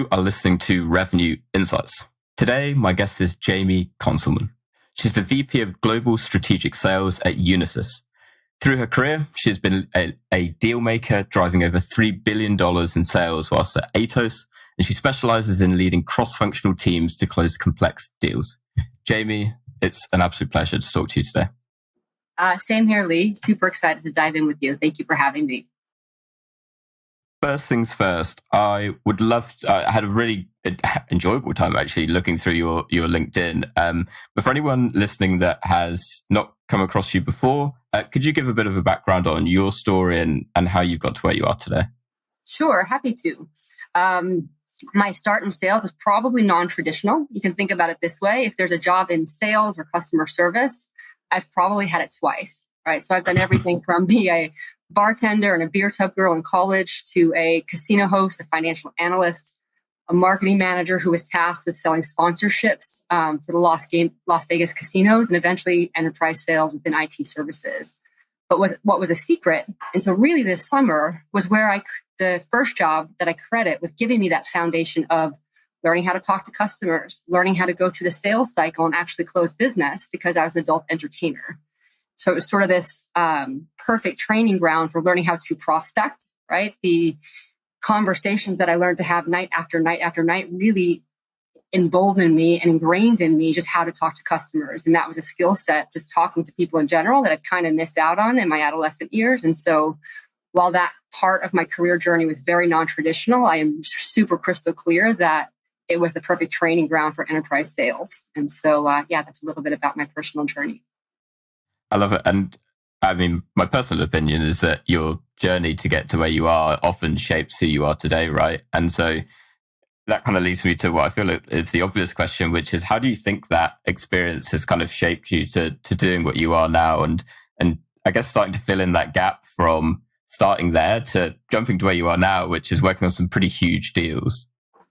You are listening to Revenue Insights. Today, my guest is Jaime Konzelman. She's the VP of Global Strategic Sales at Unisys. Through her career, she's been a deal maker, driving over $3 billion in sales whilst at Atos, and she specializes in leading cross-functional teams to close complex deals. Jaime, it's an absolute pleasure to talk to you today. Same here, Lee. Super excited to dive in with you. Thank you for having me. First things first, I would love to, I had a really enjoyable time actually looking through your LinkedIn. But for anyone listening that has not come across you before, could you give a bit of a background on your story and how you got to where you are today? Sure, happy to. My start in sales is probably non-traditional. You can think about it this way. If there's a job in sales or customer service, I've probably had it twice, right? So I've done everything from be a bartender and a beer tub girl in college to a casino host, a financial analyst, a marketing manager who was tasked with selling sponsorships for the Las Vegas casinos, and eventually enterprise sales within IT services. But what was a secret until really this summer was where the first job that I credit with giving me that foundation of learning how to talk to customers, learning how to go through the sales cycle and actually close business because I was an adult entertainer. So it was sort of this perfect training ground for learning how to prospect, right? The conversations that I learned to have night after night after night really emboldened me and ingrained in me just how to talk to customers. And that was a skill set, just talking to people in general, that I've kind of missed out on in my adolescent years. And so while that part of my career journey was very non-traditional, I am super crystal clear that it was the perfect training ground for enterprise sales. And so, that's a little bit about my personal journey. I love it. And I mean, my personal opinion is that your journey to get to where you are often shapes who you are today, right? And so that kind of leads me to what I feel is the obvious question, which is how do you think that experience has kind of shaped you to doing what you are now? And I guess starting to fill in that gap from starting there to jumping to where you are now, which is working on some pretty huge deals.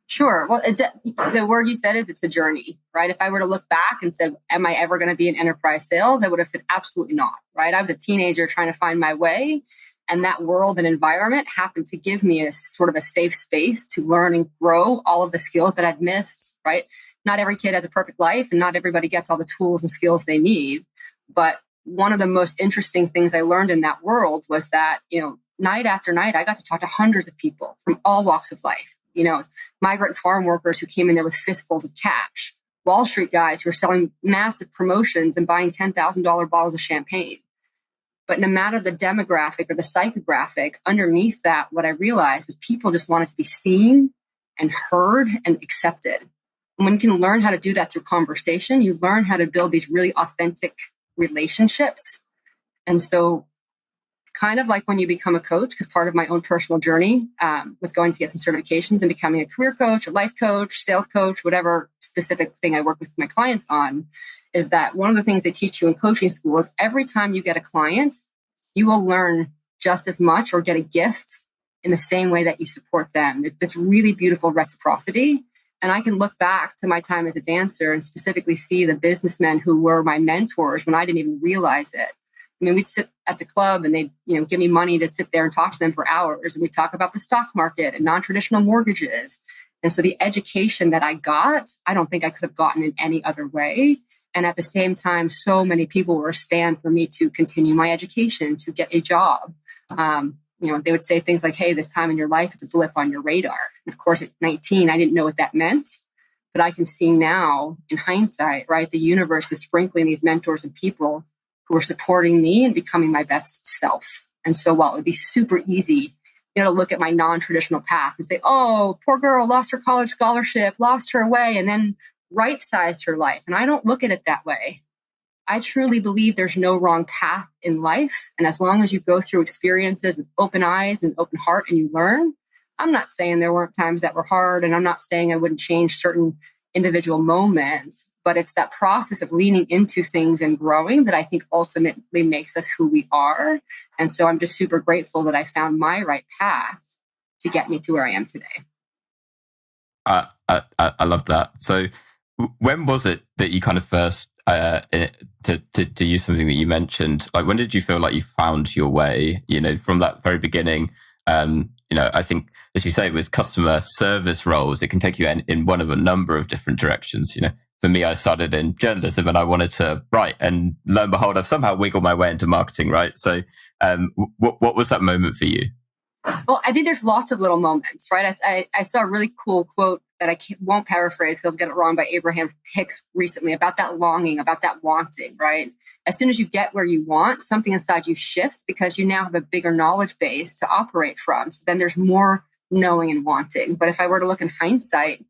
Sure. Well, the word you said is it's a journey, right? If I were to look back and said, am I ever going to be in enterprise sales? I would have said, absolutely not, right? I was a teenager trying to find my way. And that world and environment happened to give me a sort of a safe space to learn and grow all of the skills that I'd missed, right? Not every kid has a perfect life and not everybody gets all the tools and skills they need. But one of the most interesting things I learned in that world was that, night after night, I got to talk to hundreds of people from all walks of life. Migrant farm workers who came in there with fistfuls of cash, Wall Street guys who were selling massive promotions and buying $10,000 bottles of champagne. But no matter the demographic or the psychographic, underneath that, what I realized was people just wanted to be seen and heard and accepted. And when you can learn how to do that through conversation, you learn how to build these really authentic relationships. And so kind of like when you become a coach, because part of my own personal journey was going to get some certifications and becoming a career coach, a life coach, sales coach, whatever specific thing I work with my clients on, is that one of the things they teach you in coaching school is every time you get a client, you will learn just as much or get a gift in the same way that you support them. It's this really beautiful reciprocity. And I can look back to my time as a dancer and specifically see the businessmen who were my mentors when I didn't even realize it. I mean, we'd sit at the club and they'd, give me money to sit there and talk to them for hours. And we talk about the stock market and non-traditional mortgages. And so the education that I got, I don't think I could have gotten in any other way. And at the same time, so many people were a stand for me to continue my education, to get a job. They would say things like, hey, this time in your life, it's a blip on your radar. And of course, at 19, I didn't know what that meant. But I can see now in hindsight, right, the universe is sprinkling these mentors and people who are supporting me and becoming my best self. And so while it would be super easy, to look at my non-traditional path and say, oh, poor girl lost her college scholarship, lost her way, and then right-sized her life. And I don't look at it that way. I truly believe there's no wrong path in life. And as long as you go through experiences with open eyes and open heart and you learn, I'm not saying there weren't times that were hard, and I'm not saying I wouldn't change certain individual moments, but it's that process of leaning into things and growing that I think ultimately makes us who we are. And so I'm just super grateful that I found my right path to get me to where I am today. I love that. So when was it that you kind of first, to use something that you mentioned, like when did you feel like you found your way, from that very beginning? I think, as you say, with customer service roles, it can take you in one of a number of different directions. For me, I started in journalism and I wanted to write, and lo and behold, I've somehow wiggled my way into marketing, right? So what was that moment for you? Well, I think there's lots of little moments, right? I saw a really cool quote that I won't paraphrase because I'll get it wrong, by Abraham Hicks recently, about that longing, about that wanting, right? As soon as you get where you want, something inside you shifts because you now have a bigger knowledge base to operate from. So then there's more knowing and wanting. But if I were to look in hindsight,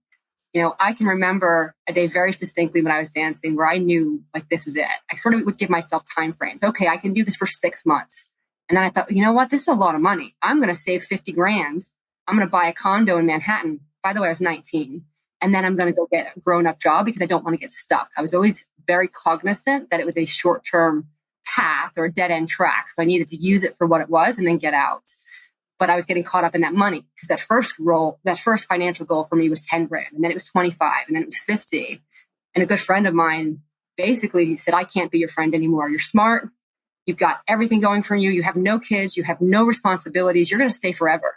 I can remember a day very distinctly when I was dancing where I knew like this was it. I sort of would give myself time frames. Okay, I can do this for 6 months. And then I thought, you know what? This is a lot of money. I'm going to save 50 grand. I'm going to buy a condo in Manhattan. By the way, I was 19. And then I'm going to go get a grown-up job because I don't want to get stuck. I was always very cognizant that it was a short-term path or a dead-end track. So I needed to use it for what it was and then get out. But I was getting caught up in that money because that first financial goal for me was 10 grand. And then it was 25. And then it was 50. And a good friend of mine, basically, he said, I can't be your friend anymore. You're smart. You've got everything going for you. You have no kids. You have no responsibilities. You're going to stay forever.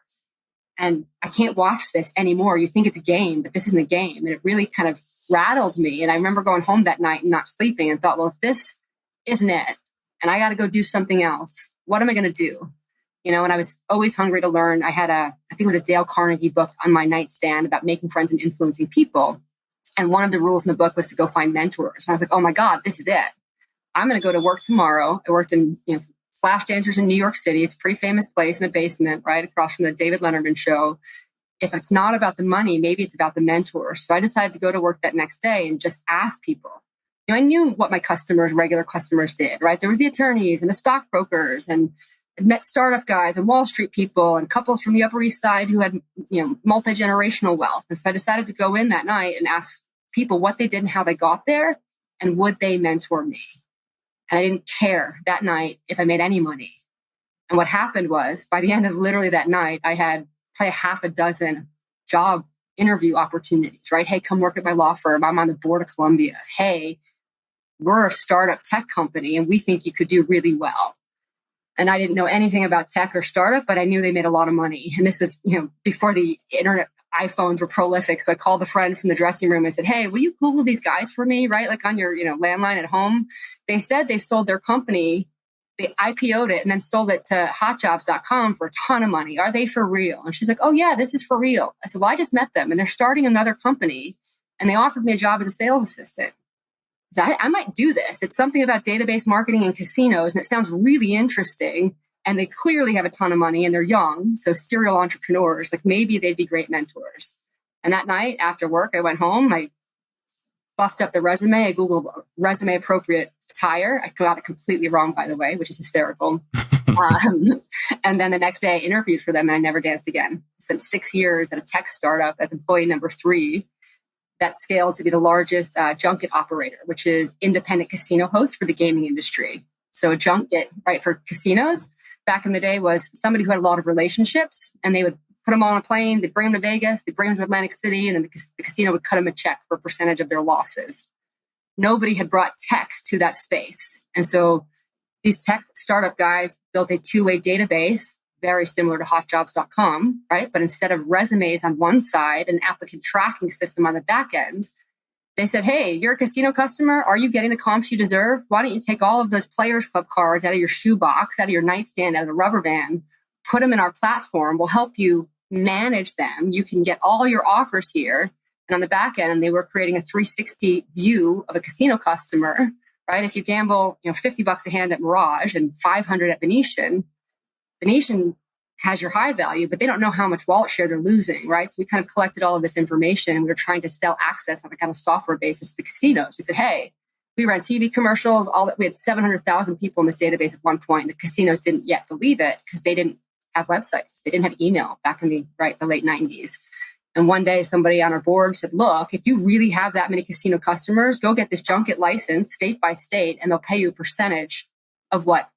And I can't watch this anymore. You think it's a game, but this isn't a game. And it really kind of rattled me. And I remember going home that night and not sleeping and thought, well, if this isn't it, and I got to go do something else, what am I going to do? And I was always hungry to learn. I think it was a Dale Carnegie book on my nightstand about making friends and influencing people. And one of the rules in the book was to go find mentors. And I was like, oh my God, this is it. I'm going to go to work tomorrow. I worked in Flash Dancers in New York City. It's a pretty famous place in a basement right across from the David Letterman show. If it's not about the money, maybe it's about the mentor. So I decided to go to work that next day and just ask people. I knew what my regular customers did, right? There was the attorneys and the stockbrokers, and I met startup guys and Wall Street people and couples from the Upper East Side who had, multi-generational wealth. And so I decided to go in that night and ask people what they did and how they got there and would they mentor me. And I didn't care that night if I made any money. And what happened was, by the end of literally that night, I had probably half a dozen job interview opportunities, right? Hey, come work at my law firm. I'm on the board of Columbia. Hey, we're a startup tech company and we think you could do really well. And I didn't know anything about tech or startup, but I knew they made a lot of money. And this was, before the internet iPhones were prolific. So I called a friend from the dressing room and said, hey, will you Google these guys for me, right? Like on your, landline at home. They said they sold their company. They IPO'd it and then sold it to hotjobs.com for a ton of money. Are they for real? And she's like, oh yeah, this is for real. I said, well, I just met them and they're starting another company and they offered me a job as a sales assistant. So I might do this. It's something about database marketing and casinos and it sounds really interesting. And they clearly have a ton of money and they're young. So serial entrepreneurs, like maybe they'd be great mentors. And that night after work, I went home. I buffed up the resume. I Googled resume appropriate attire. I got it completely wrong, by the way, which is hysterical. And then the next day I interviewed for them and I never danced again. I spent 6 years at a tech startup as employee number 3 that scaled to be the largest junket operator, which is independent casino host for the gaming industry. So a junket, right, for casinos back in the day was somebody who had a lot of relationships and they would put them on a plane, they'd bring them to Vegas, they'd bring them to Atlantic City, and then the casino would cut them a check for a percentage of their losses. Nobody had brought tech to that space. And so these tech startup guys built a two-way database, very similar to hotjobs.com, right? But instead of resumes on one side, an applicant tracking system on the back end, they said, hey, you're a casino customer. Are you getting the comps you deserve? Why don't you take all of those Players Club cards out of your shoebox, out of your nightstand, out of the rubber band, put them in our platform. We'll help you manage them. You can get all your offers here. And on the back end, they were creating a 360 view of a casino customer, right? If you gamble, $50 a hand at Mirage and 500 at Venetian has your high value, but they don't know how much wallet share they're losing, right? So we kind of collected all of this information and we were trying to sell access on a kind of software basis to the casinos. We said, hey, we ran TV commercials, we had 700,000 people in this database at one point. The casinos didn't yet believe it because they didn't have websites. They didn't have email back in the late 90s. And one day somebody on our board said, look, if you really have that many casino customers, go get this junket license state by state and they'll pay you a percentage of what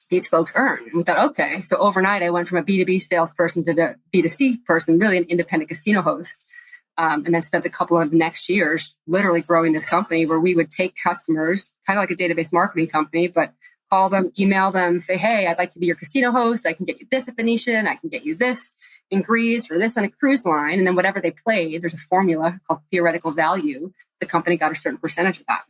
these folks earn. And we thought, okay. So overnight, I went from a B2B salesperson to the B2C person, really an independent casino host. And then spent a couple of next years literally growing this company where we would take customers, kind of like a database marketing company, but call them, email them, say, hey, I'd like to be your casino host. I can get you this at Venetian. I can get you this in Greece or this on a cruise line. And then whatever they played, there's a formula called theoretical value. The company got a certain percentage of that.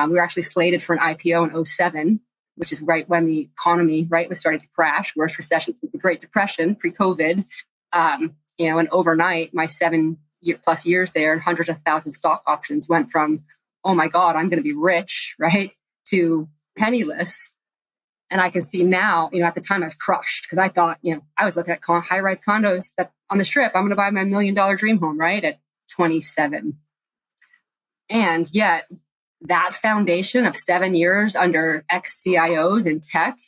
We were actually slated for an IPO in 2007, which is right when the economy, was starting to crash. Worst recession since the Great Depression, pre-COVID. And overnight, my 7+ years there and hundreds of thousands of stock options went from, oh my God, I'm going to be rich, right, to penniless. And I can see now, at the time I was crushed because I thought, I was looking at high-rise condos that on the strip, I'm going to buy my $1 million dream home, right, at 27. And yet that foundation of 7 years under ex-CIOs in tech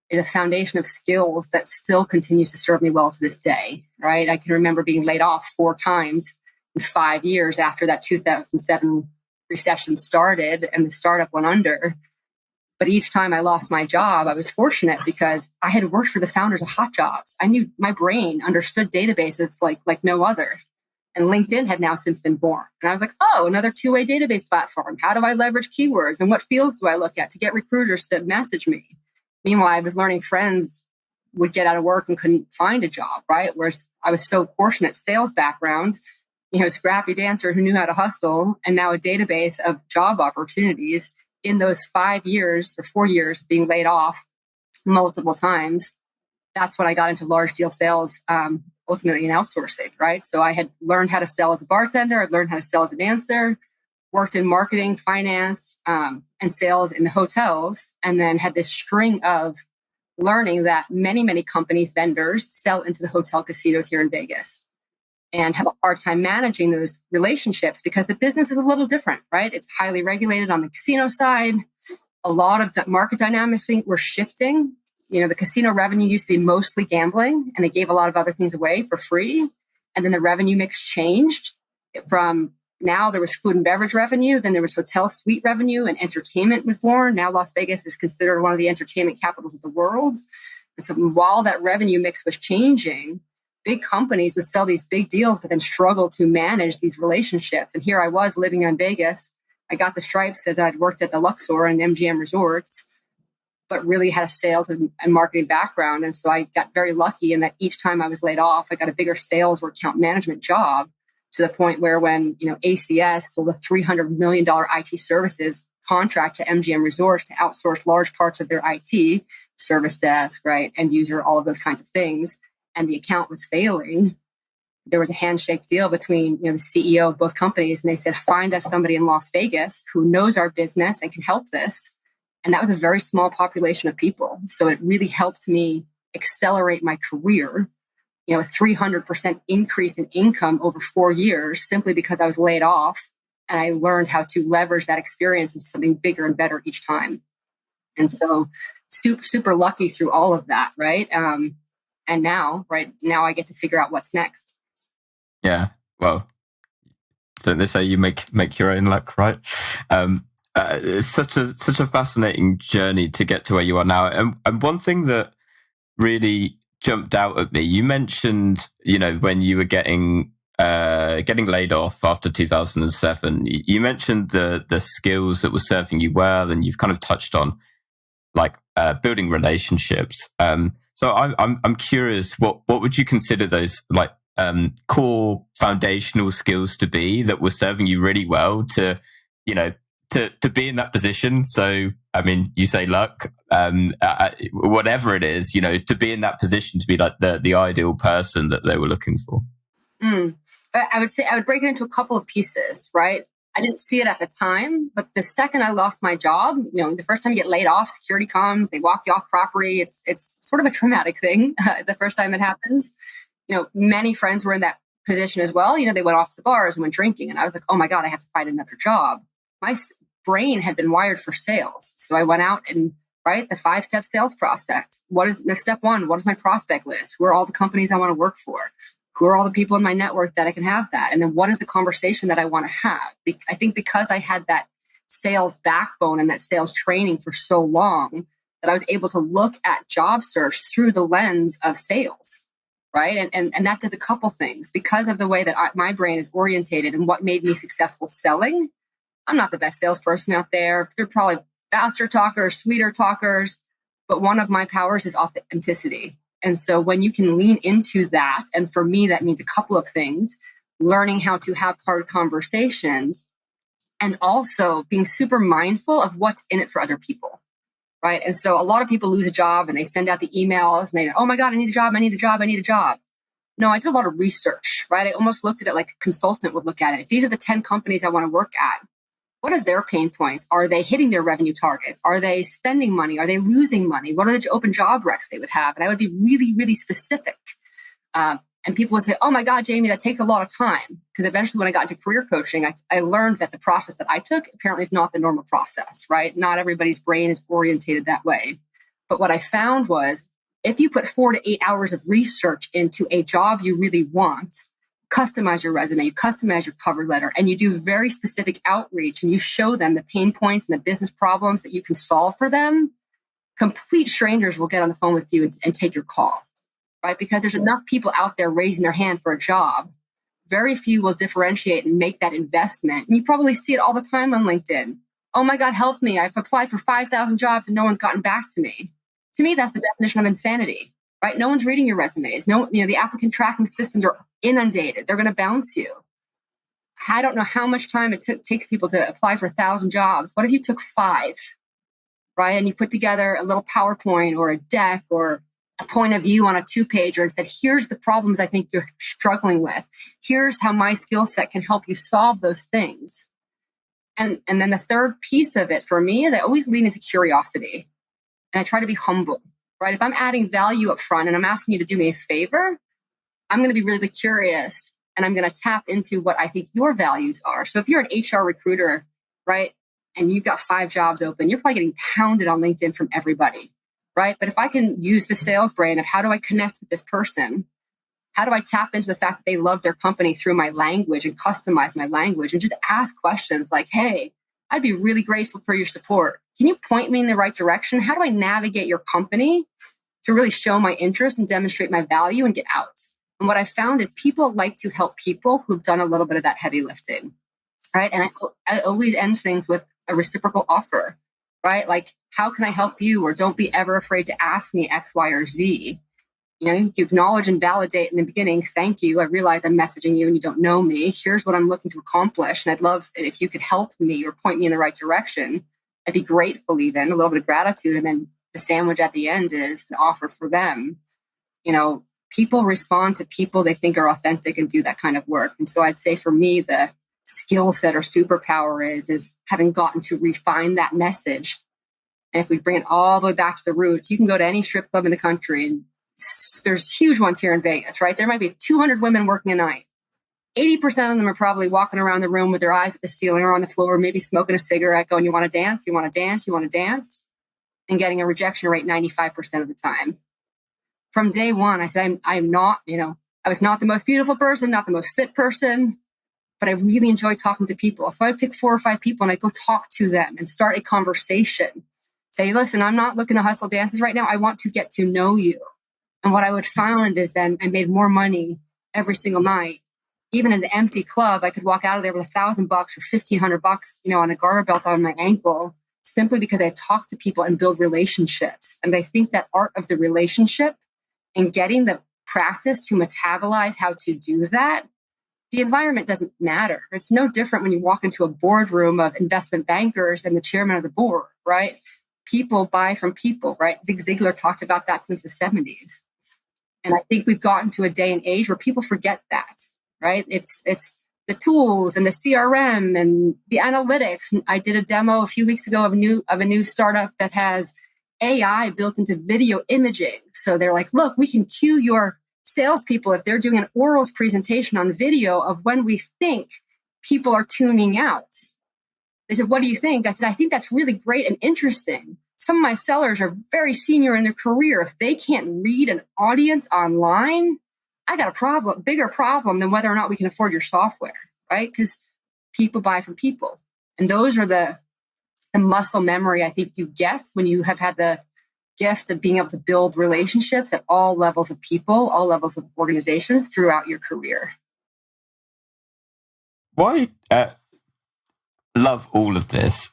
is a foundation of skills that still continues to serve me well to this day, right? I can remember being laid off 4 times in 5 years after that 2007 recession started and the startup went under. But each time I lost my job, I was fortunate because I had worked for the founders of Hot Jobs. I knew my brain understood databases like no other. And LinkedIn had now since been born. And I was like, oh, another two-way database platform. How do I leverage keywords? And what fields do I look at to get recruiters to message me? Meanwhile, I was learning friends would get out of work and couldn't find a job, right? Whereas I was so fortunate, sales background, scrappy dancer who knew how to hustle, and now a database of job opportunities in those 5 years or 4 years being laid off multiple times. That's when I got into large deal sales, ultimately in outsourcing, right? So I had learned how to sell as a bartender. I'd learned how to sell as a dancer, worked in marketing, finance, and sales in the hotels, and then had this string of learning that many, many companies, vendors sell into the hotel casinos here in Vegas and have a hard time managing those relationships because the business is a little different, right? It's highly regulated on the casino side. A lot of market dynamics were shifting. The casino revenue used to be mostly gambling, and they gave a lot of other things away for free. And then the revenue mix changed from now there was food and beverage revenue, then there was hotel suite revenue, and entertainment was born. Now Las Vegas is considered one of the entertainment capitals of the world. And so while that revenue mix was changing, big companies would sell these big deals, but then struggle to manage these relationships. And here I was living in Vegas. I got the stripes because I'd worked at the Luxor and MGM resorts, but really had a sales and marketing background. And so I got very lucky in that each time I was laid off, I got a bigger sales or account management job to the point where when, ACS sold a $300 million IT services contract to MGM resorts to outsource large parts of their IT, service desk, right, end user, all of those kinds of things, and the account was failing, there was a handshake deal between the CEO of both companies, and they said, find us somebody in Las Vegas who knows our business and can help this. And that was a very small population of people. So it really helped me accelerate my career, a 300% increase in income over 4 years simply because I was laid off and I learned how to leverage that experience into something bigger and better each time. And so super, super lucky through all of that, right? And now I get to figure out what's next. Yeah. Well, don't they say you make your own luck, right? It's such a fascinating journey to get to where you are now. And one thing that really jumped out at me, you mentioned, when you were getting laid off after 2007, you mentioned the skills that were serving you well, and you've kind of touched on building relationships. So I'm curious, what would you consider those core foundational skills to be that were serving you really well to be in that position? So, I mean, you say luck, whatever it is, to be in that position, to be like the ideal person that they were looking for. I would say I would break it into a couple of pieces, right? I didn't see it at the time, but the second I lost my job, the first time you get laid off, security comes, they walk you off property. It's sort of a traumatic thing the first time it happens. Many friends were in that position as well. They went off to the bars and went drinking. And I was like, oh my God, I have to find another job. My brain had been wired for sales. So I went out and, the 5-step sales prospect. Step 1? What is my prospect list? Who are all the companies I want to work for? Who are all the people in my network that I can have that? And then what is the conversation that I want to have? I think because I had that sales backbone and that sales training for so long that I was able to look at job search through the lens of sales. Right. And that does a couple things because of the way that my brain is orientated and what made me successful selling. I'm not the best salesperson out there. They're probably faster talkers, sweeter talkers. But one of my powers is authenticity. And so when you can lean into that, and for me, that means a couple of things: learning how to have hard conversations, and also being super mindful of what's in it for other people, right? And so a lot of people lose a job and they send out the emails and they, oh my God, I need a job, I need a job, I need a job. No, I did a lot of research, right? I almost looked at it like a consultant would look at it. If these are the 10 companies I want to work at, what are their pain points? Are they hitting their revenue targets? Are they spending money? Are they losing money? What are the open job recs they would have? And I would be really, really specific. And people would say, oh my God, Jaime, that takes a lot of time. Because eventually when I got into career coaching, I learned that the process that I took apparently is not the normal process, right? Not everybody's brain is orientated that way. But what I found was, if you put 4 to 8 hours of research into a job you really want, customize your resume, you customize your cover letter, and you do very specific outreach, and you show them the pain points and the business problems that you can solve for them, complete strangers will get on the phone with you and take your call, right? Because there's enough people out there raising their hand for a job. Very few will differentiate and make that investment. And you probably see it all the time on LinkedIn. Oh my God, help me. I've applied for 5,000 jobs and no one's gotten back to me. To me, that's the definition of insanity, right? No one's reading your resumes. The applicant tracking systems are inundated. They're going to bounce you. I don't know how much time it takes people to apply for 1,000 jobs. What if you took 5, right? And you put together a little PowerPoint or a deck or a point of view on a 2-pager and said, here's the problems I think you're struggling with. Here's how my skill set can help you solve those things. And then the third piece of it for me is I always lean into curiosity. And I try to be humble, right? If I'm adding value up front and I'm asking you to do me a favor, I'm going to be really curious and I'm going to tap into what I think your values are. So if you're an HR recruiter, right, and you've got 5 jobs open, you're probably getting pounded on LinkedIn from everybody, right? But if I can use the sales brain of how do I connect with this person? How do I tap into the fact that they love their company through my language and customize my language and just ask questions like, hey, I'd be really grateful for your support. Can you point me in the right direction? How do I navigate your company to really show my interest and demonstrate my value and get out? And what I found is people like to help people who've done a little bit of that heavy lifting, right? And I always end things with a reciprocal offer, right? Like, how can I help you? Or don't be ever afraid to ask me X, Y, or Z. You acknowledge and validate in the beginning. Thank you. I realize I'm messaging you and you don't know me. Here's what I'm looking to accomplish. And I'd love it if you could help me or point me in the right direction. I'd be grateful, even a little bit of gratitude. And then the sandwich at the end is an offer for them. People respond to people they think are authentic and do that kind of work. And so I'd say for me, the skill set or superpower is having gotten to refine that message. And if we bring it all the way back to the roots, you can go to any strip club in the country and there's huge ones here in Vegas, right? There might be 200 women working a night. 80% of them are probably walking around the room with their eyes at the ceiling or on the floor, maybe smoking a cigarette, going, you want to dance? You want to dance? You want to dance? And getting a rejection rate 95% of the time. From day one, I said, I'm not, I was not the most beautiful person, not the most fit person, but I really enjoy talking to people. So I'd pick 4 or 5 people and I'd go talk to them and start a conversation. Say, listen, I'm not looking to hustle dances right now. I want to get to know you. And what I would find is then I made more money every single night. Even in an empty club, I could walk out of there with $1,000 or $1,500, on a garter belt on my ankle, simply because I talk to people and build relationships. And I think that art of the relationship and getting the practice to metabolize how to do that, the environment doesn't matter. It's no different when you walk into a boardroom of investment bankers and the chairman of the board, right? People buy from people, right? Zig Ziglar talked about that since the 70s. And I think we've gotten to a day and age where people forget that, right? It's the tools and the CRM and the analytics. I did a demo a few weeks ago of a new startup that has AI built into video imaging. So they're like, look, we can cue your salespeople if they're doing an orals presentation on video of when we think people are tuning out. They said, what do you think? I said, I think that's really great and interesting. Some of my sellers are very senior in their career. If they can't read an audience online, I got a bigger problem than whether or not we can afford your software, right? Because people buy from people. And those are the muscle memory I think you get when you have had the gift of being able to build relationships at all levels of people, all levels of organizations throughout your career. Why, love all of this.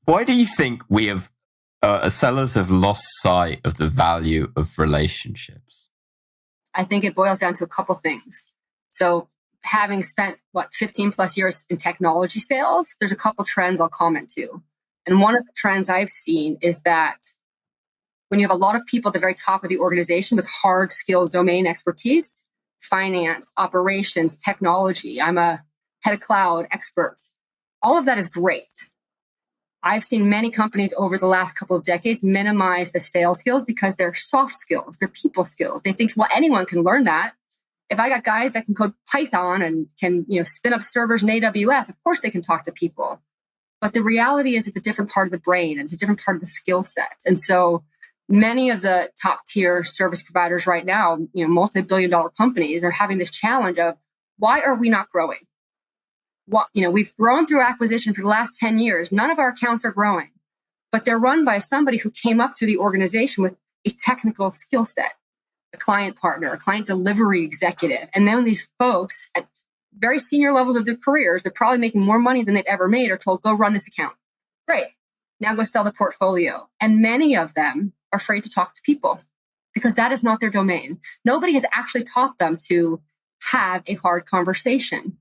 Why do you think we have Sellers have lost sight of the value of relationships. I think it boils down to a couple things. So having spent, 15 plus years in technology sales, there's a couple trends I'll comment to. And one of the trends I've seen is that when you have a lot of people at the very top of the organization with hard skills, domain expertise, finance, operations, technology, I'm a head of cloud, experts, all of that is great. I've seen many companies over the last couple of decades minimize the sales skills because they're soft skills, they're people skills. They think, well, anyone can learn that. If I got guys that can code Python and can, spin up servers in AWS, of course they can talk to people. But the reality is it's a different part of the brain and it's a different part of the skill set. And so many of the top tier service providers right now, multi-billion-dollar companies are having this challenge of why are we not growing? We've grown through acquisition for the last 10 years. None of our accounts are growing, but they're run by somebody who came up through the organization with a technical skill set, a client partner, a client delivery executive. And then these folks at very senior levels of their careers, they're probably making more money than they've ever made, are told, go run this account. Great. Now go sell the portfolio. And many of them are afraid to talk to people because that is not their domain. Nobody has actually taught them to have a hard conversation.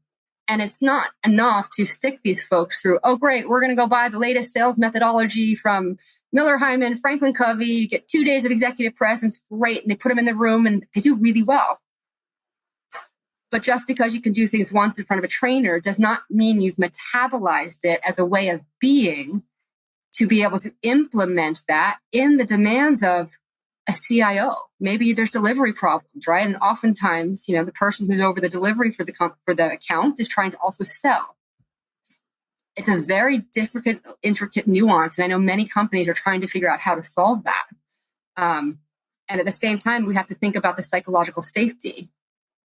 And it's not enough to stick these folks through, oh, great, we're going to go buy the latest sales methodology from Miller Hyman, Franklin Covey, you get 2 days of executive presence, great. And they put them in the room and they do really well. But just because you can do things once in front of a trainer does not mean you've metabolized it as a way of being to be able to implement that in the demands of a CIO. Maybe there's delivery problems, right? And oftentimes, the person who's over the delivery for the account is trying to also sell. It's a very difficult, intricate nuance. And I know many companies are trying to figure out how to solve that. And at the same time, we have to think about the psychological safety.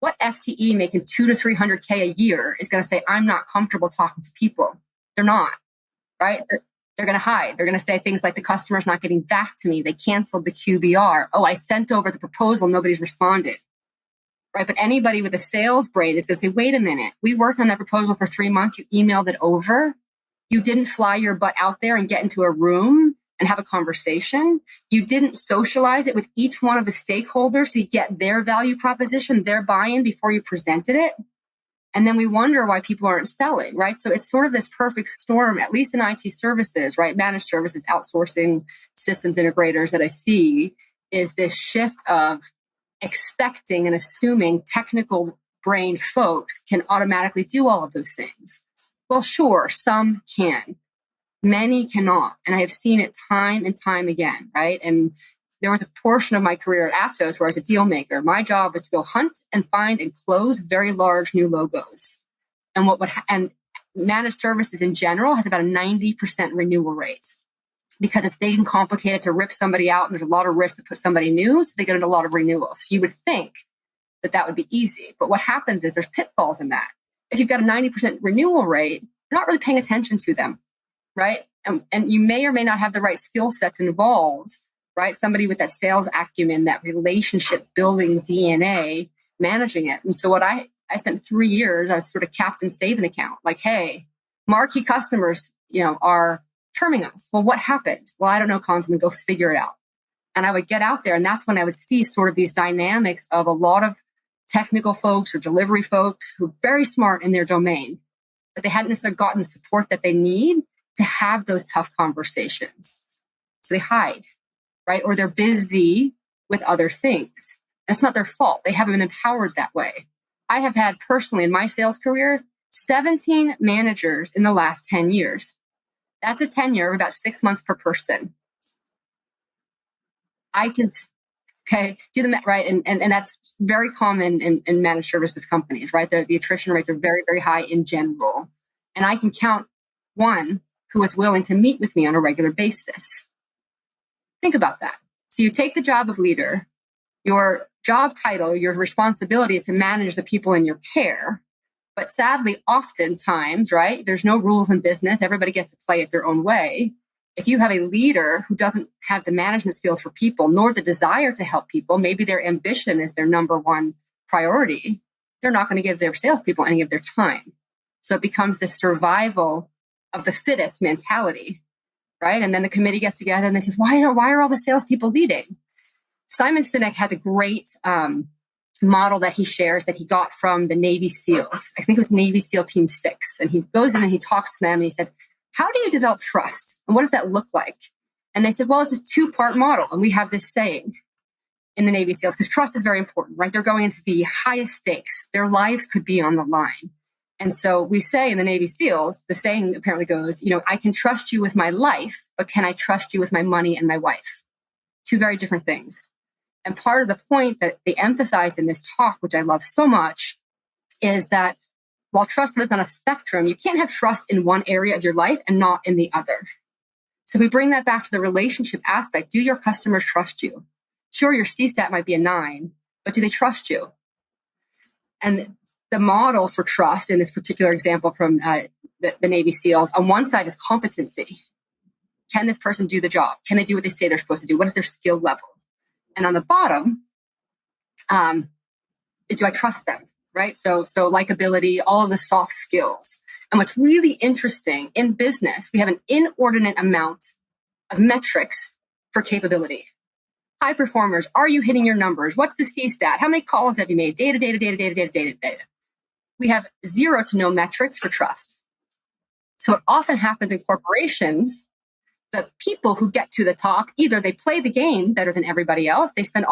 What FTE making 200 to 300K a year is going to say, I'm not comfortable talking to people? They're not, right? They're going to hide. They're going to say things like the customer's not getting back to me. They canceled the QBR. Oh, I sent over the proposal. Nobody's responded. Right. But anybody with a sales brain is going to say, wait a minute. We worked on that proposal for 3 months. You emailed it over. You didn't fly your butt out there and get into a room and have a conversation. You didn't socialize it with each one of the stakeholders to get their value proposition, their buy-in before you presented it. And then we wonder why people aren't selling, right? So it's sort of this perfect storm, at least in IT services, right? Managed services, outsourcing, systems integrators that I see is this shift of expecting and assuming technical brain folks can automatically do all of those things. Well, sure, some can. Many cannot. And I have seen it time and time again, right? And there was a portion of my career at Aptos where I was a deal maker. My job was to go hunt and find and close very large new logos. And managed services in general has about a 90% renewal rate because it's big and complicated to rip somebody out and there's a lot of risk to put somebody new. So they get into a lot of renewals. So you would think that would be easy. But what happens is there's pitfalls in that. If you've got a 90% renewal rate, you're not really paying attention to them, right? And you may or may not have the right skill sets involved, right? Somebody with that sales acumen, that relationship building DNA, managing it. And so what I spent 3 years, I was sort of captain save an account. Like, hey, marquee customers, are terming us. Well, what happened? Well, I don't know, Konzelman, go figure it out. And I would get out there and that's when I would see sort of these dynamics of a lot of technical folks or delivery folks who are very smart in their domain, but they hadn't necessarily gotten the support that they need to have those tough conversations. So they hide. Right? Or they're busy with other things. It's not their fault. They haven't been empowered that way. I have had personally in my sales career, 17 managers in the last 10 years. That's a tenure of about 6 months per person. I can, do the right. And that's very common in managed services companies, right? The attrition rates are very, very high in general. And I can count one who is willing to meet with me on a regular basis. Think about that. So you take the job of leader, your job title, your responsibility is to manage the people in your care. But sadly, oftentimes, right, there's no rules in business. Everybody gets to play it their own way. If you have a leader who doesn't have the management skills for people, nor the desire to help people, maybe their ambition is their number one priority, they're not going to give their salespeople any of their time. So it becomes the survival of the fittest mentality. right? And then the committee gets together and they says, why are all the salespeople leading? Simon Sinek has a great model that he shares that he got from the Navy SEALs. I think it was Navy SEAL Team 6. And he goes in and he talks to them and he said, how do you develop trust? And what does that look like? And they said, well, it's a 2-part model. And we have this saying in the Navy SEALs, because trust is very important, right? They're going into the highest stakes. Their lives could be on the line. And so we say in the Navy SEALs, the saying apparently goes, I can trust you with my life, but can I trust you with my money and my wife? 2 very different things. And part of the point that they emphasize in this talk, which I love so much, is that while trust lives on a spectrum, you can't have trust in one area of your life and not in the other. So if we bring that back to the relationship aspect, do your customers trust you? Sure, your CSAT might be a 9, but do they trust you? And the model for trust in this particular example from the Navy SEALs, on one side is competency. Can this person do the job? Can they do what they say they're supposed to do? What is their skill level? And on the bottom, do I trust them, right? So likability, all of the soft skills. And what's really interesting in business, we have an inordinate amount of metrics for capability. High performers, are you hitting your numbers? What's the CSAT? How many calls have you made? Data. We have 0 to no metrics for trust. So what often happens in corporations, the people who get to the top, either they play the game better than everybody else. They spend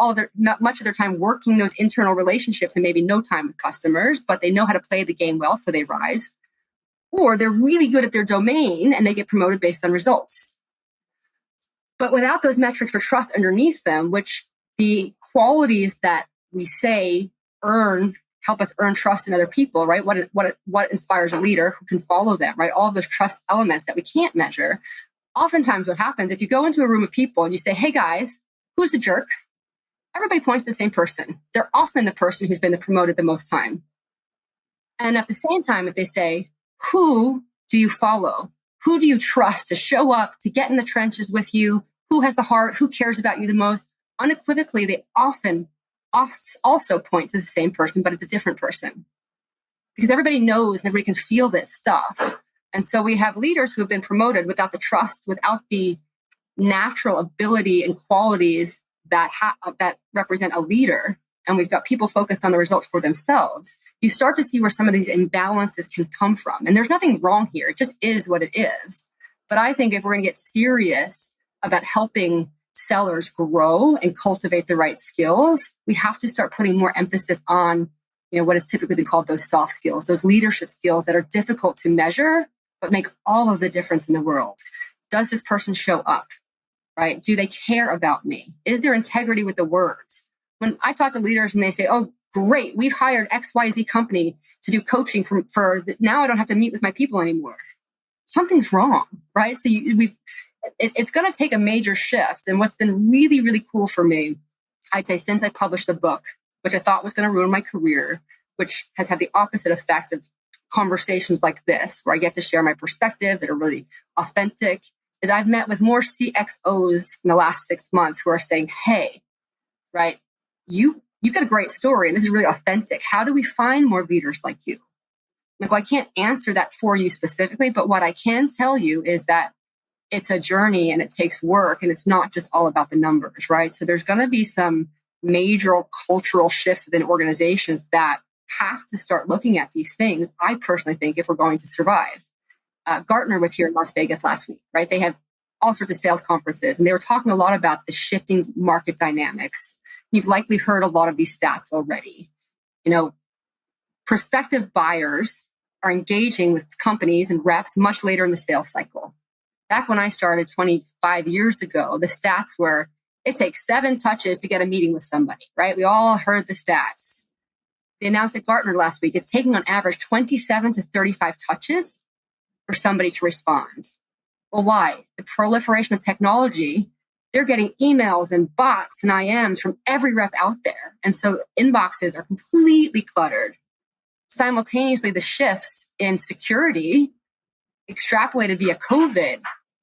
much of their time working those internal relationships and maybe no time with customers, but they know how to play the game well, so they rise. Or they're really good at their domain and they get promoted based on results. But without those metrics for trust underneath them, which the qualities that we say help us earn trust in other people, right? What inspires a leader who can follow them, right? All of those trust elements that we can't measure. Oftentimes what happens, if you go into a room of people and you say, hey guys, who's the jerk? Everybody points to the same person. They're often the person who's been promoted the most time. And at the same time, if they say, who do you follow? Who do you trust to show up, to get in the trenches with you? Who has the heart? Who cares about you the most? Unequivocally, they often also point to the same person, but it's a different person. Because everybody knows and everybody can feel this stuff. And so we have leaders who have been promoted without the trust, without the natural ability and qualities that represent a leader. And we've got people focused on the results for themselves. You start to see where some of these imbalances can come from. And there's nothing wrong here. It just is what it is. But I think if we're going to get serious about helping sellers grow and cultivate the right skills, we have to start putting more emphasis on, what is typically been called those soft skills, those leadership skills that are difficult to measure, but make all of the difference in the world. Does this person show up, right? Do they care about me? Is there integrity with the words? When I talk to leaders and they say, oh, great, we've hired XYZ company to do coaching for now I don't have to meet with my people anymore. Something's wrong, right? So it's going to take a major shift. And what's been really, really cool for me, I'd say since I published the book, which I thought was going to ruin my career, which has had the opposite effect of conversations like this, where I get to share my perspective that are really authentic, is I've met with more CXOs in the last 6 months who are saying, hey, right, you've got a great story and this is really authentic. How do we find more leaders like you? Like, well, I can't answer that for you specifically, but what I can tell you is that it's a journey and it takes work and it's not just all about the numbers, right? So there's going to be some major cultural shifts within organizations that have to start looking at these things, I personally think, if we're going to survive. Gartner was here in Las Vegas last week, right? They have all sorts of sales conferences and they were talking a lot about the shifting market dynamics. You've likely heard a lot of these stats already. Prospective buyers are engaging with companies and reps much later in the sales cycle. Back when I started 25 years ago, the stats were, it takes 7 touches to get a meeting with somebody, right? We all heard the stats. They announced at Gartner last week, it's taking on average 27 to 35 touches for somebody to respond. Well, why? The proliferation of technology, they're getting emails and bots and IMs from every rep out there. And so inboxes are completely cluttered. Simultaneously, the shifts in security extrapolated via COVID,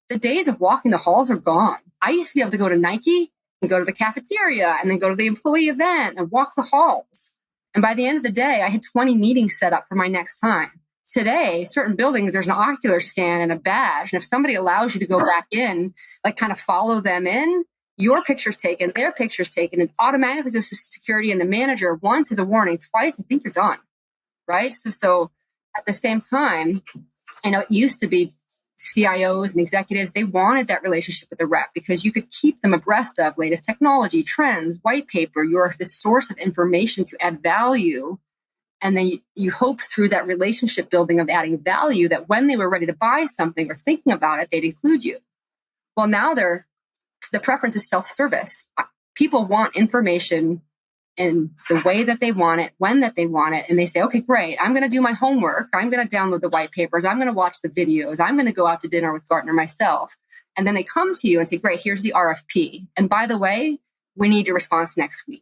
the days of walking the halls are gone. I used to be able to go to Nike and go to the cafeteria and then go to the employee event and walk the halls. And by the end of the day, I had 20 meetings set up for my next time. today, certain buildings, there's an ocular scan and a badge. And if somebody allows you to go back in, like kind of follow them in, your picture's taken, their picture's taken, and automatically goes to security and the manager. Once is a warning, twice, I think you're done, right? So at the same time, it used to be CIOs and executives, they wanted that relationship with the rep because you could keep them abreast of latest technology, trends, white paper. You're the source of information to add value. And then you hope through that relationship building of adding value that when they were ready to buy something or thinking about it, they'd include you. Well, now the preference is self-service. People want information in the way that they want it, when that they want it. And they say, okay, great. I'm going to do my homework. I'm going to download the white papers. I'm going to watch the videos. I'm going to go out to dinner with Gartner myself. And then they come to you and say, great, here's the RFP. And by the way, we need your response next week.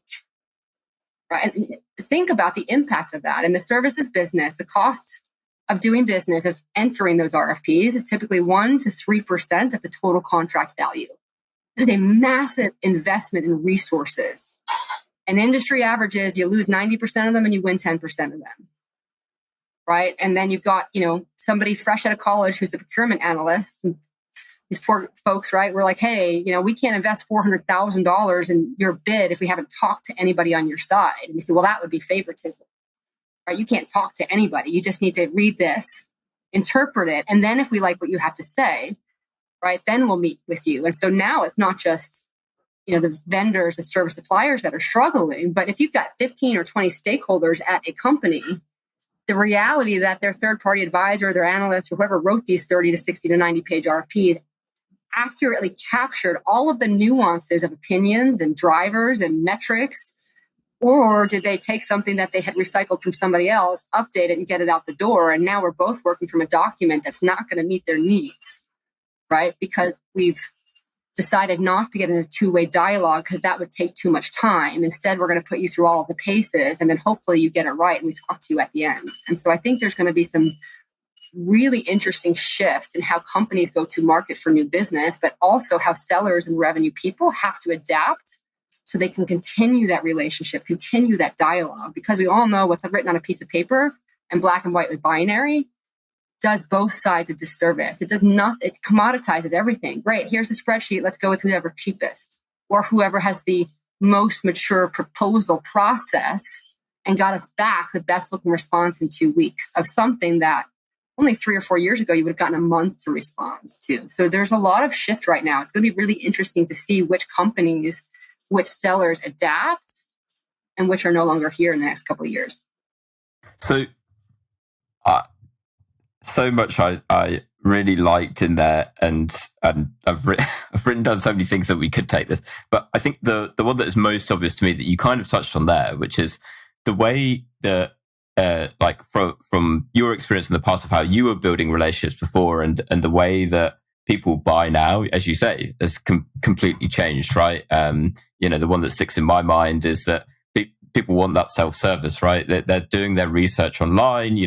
Right? And think about the impact of that. In the services business, the cost of doing business, of entering those RFPs is typically 1% to 3% of the total contract value. It is a massive investment in resources. And industry averages, you lose 90% of them and you win 10% of them. Right? And then you've got, somebody fresh out of college who's the procurement analyst. And these poor folks, right? We're like, hey, we can't invest $400,000 in your bid if we haven't talked to anybody on your side. And you say, well, that would be favoritism. Right? You can't talk to anybody. You just need to read this, interpret it. And then if we like what you have to say, right, then we'll meet with you. And so now it's not just the vendors, the service suppliers that are struggling. But if you've got 15 or 20 stakeholders at a company, the reality that their third-party advisor, their analyst, or whoever wrote these 30 to 60 to 90-page RFPs accurately captured all of the nuances of opinions and drivers and metrics, or did they take something that they had recycled from somebody else, update it, and get it out the door? And now we're both working from a document that's not going to meet their needs, right? Because we've decided not to get in a two-way dialogue because that would take too much time. Instead, we're going to put you through all of the paces and then hopefully you get it right and we talk to you at the end. And so I think there's going to be some really interesting shifts in how companies go to market for new business, but also how sellers and revenue people have to adapt so they can continue that relationship, continue that dialogue, because we all know what's written on a piece of paper and black and white with binary does both sides a disservice. It does not, it commoditizes everything. Great, here's the spreadsheet. Let's go with whoever's cheapest or whoever has the most mature proposal process and got us back the best looking response in 2 weeks of something that only 3 or 4 years ago you would have gotten a month to respond to. So there's a lot of shift right now. It's going to be really interesting to see which companies, which sellers adapt and which are no longer here in the next couple of years. So, so much I really liked in there, and I've written down so many things that we could take this. But I think the one that is most obvious to me that you kind of touched on there, which is the way that like from your experience in the past of how you were building relationships before, and the way that people buy now, as you say, has completely changed, right? The one that sticks in my mind is that people want that self-service, right? They're doing their research online,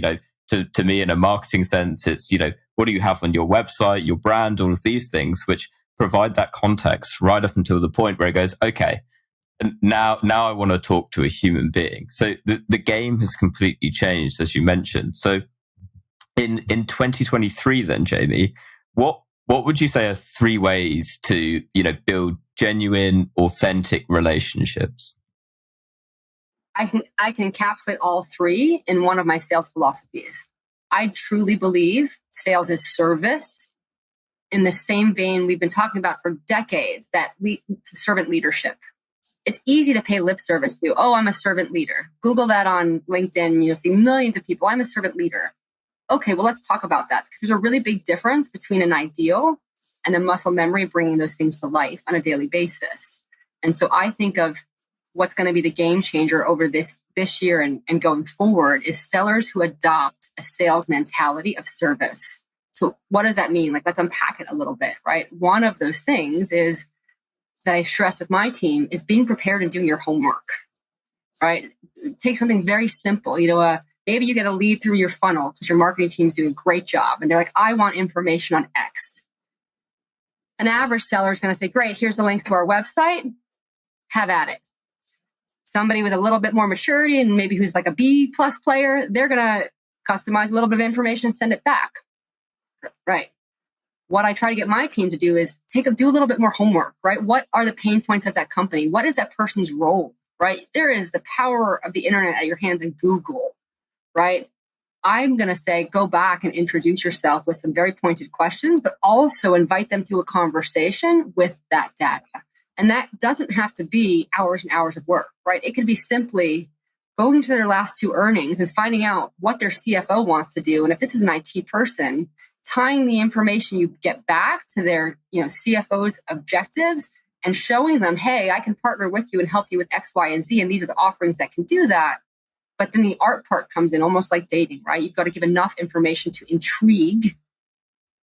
To me, in a marketing sense, it's, what do you have on your website, your brand, all of these things, which provide that context right up until the point where it goes, okay, and now I want to talk to a human being. So the game has completely changed, as you mentioned. So in 2023 then, Jaime, what would you say are 3 ways to, build genuine, authentic relationships? I can encapsulate all 3 in one of my sales philosophies. I truly believe sales is service in the same vein we've been talking about for decades, that servant leadership. It's easy to pay lip service to, I'm a servant leader. Google that on LinkedIn, you'll see millions of people, I'm a servant leader. Okay, well, let's talk about that, because there's a really big difference between an ideal and the muscle memory of bringing those things to life on a daily basis. And so I think of what's going to be the game changer over this year and going forward is sellers who adopt a sales mentality of service. So what does that mean? Let's unpack it a little bit, right? One of those things is that I stress with my team is being prepared and doing your homework, right? Take something very simple. Maybe you get a lead through your funnel because your marketing team's doing a great job. And they're like, I want information on X. An average seller is going to say, great, here's the links to our website. Have at it. Somebody with a little bit more maturity and maybe who's like a B+ player, they're going to customize a little bit of information, send it back. Right. What I try to get my team to do is do a little bit more homework, right? What are the pain points of that company? What is that person's role, right? There is the power of the internet at your hands in Google, right? I'm going to say, go back and introduce yourself with some very pointed questions, but also invite them to a conversation with that data. And that doesn't have to be hours and hours of work, right? It could be simply going to their last 2 earnings and finding out what their CFO wants to do. And if this is an IT person, tying the information you get back to their CFO's objectives and showing them, hey, I can partner with you and help you with X, Y, and Z. And these are the offerings that can do that. But then the art part comes in, almost like dating, right? You've got to give enough information to intrigue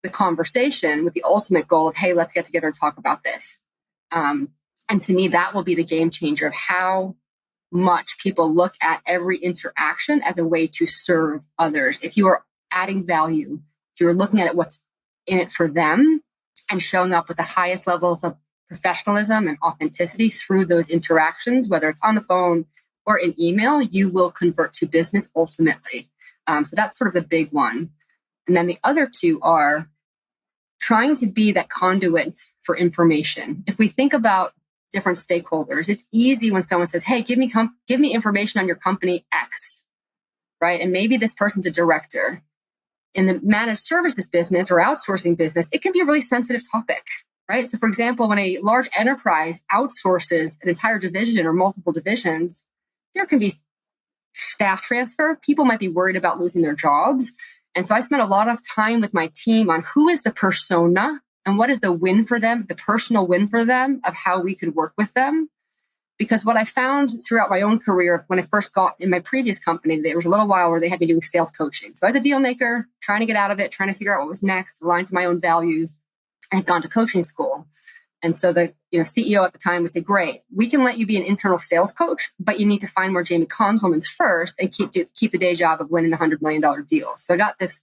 the conversation with the ultimate goal of, hey, let's get together and talk about this. And to me, that will be the game changer of how much people look at every interaction as a way to serve others. If you are adding value, if you're looking at it, what's in it for them, and showing up with the highest levels of professionalism and authenticity through those interactions, whether it's on the phone or in email, you will convert to business ultimately. So that's sort of the big one. And then the other 2 are trying to be that conduit for information. If we think about different stakeholders, it's easy when someone says, hey, give me information on your company X, right? And maybe this person's a director. In the managed services business or outsourcing business, it can be a really sensitive topic, right? So for example, when a large enterprise outsources an entire division or multiple divisions, there can be staff transfer. People might be worried about losing their jobs. And so I spent a lot of time with my team on who is the persona and what is the win for them, the personal win for them of how we could work with them. Because what I found throughout my own career, when I first got in my previous company, there was a little while where they had me doing sales coaching. So I was a deal maker, trying to get out of it, trying to figure out what was next, aligned to my own values, and had gone to coaching school. And so the CEO at the time would say, great, we can let you be an internal sales coach, but you need to find more Jaime Konzelmans first and keep the day job of winning the $100 million deals. So I got this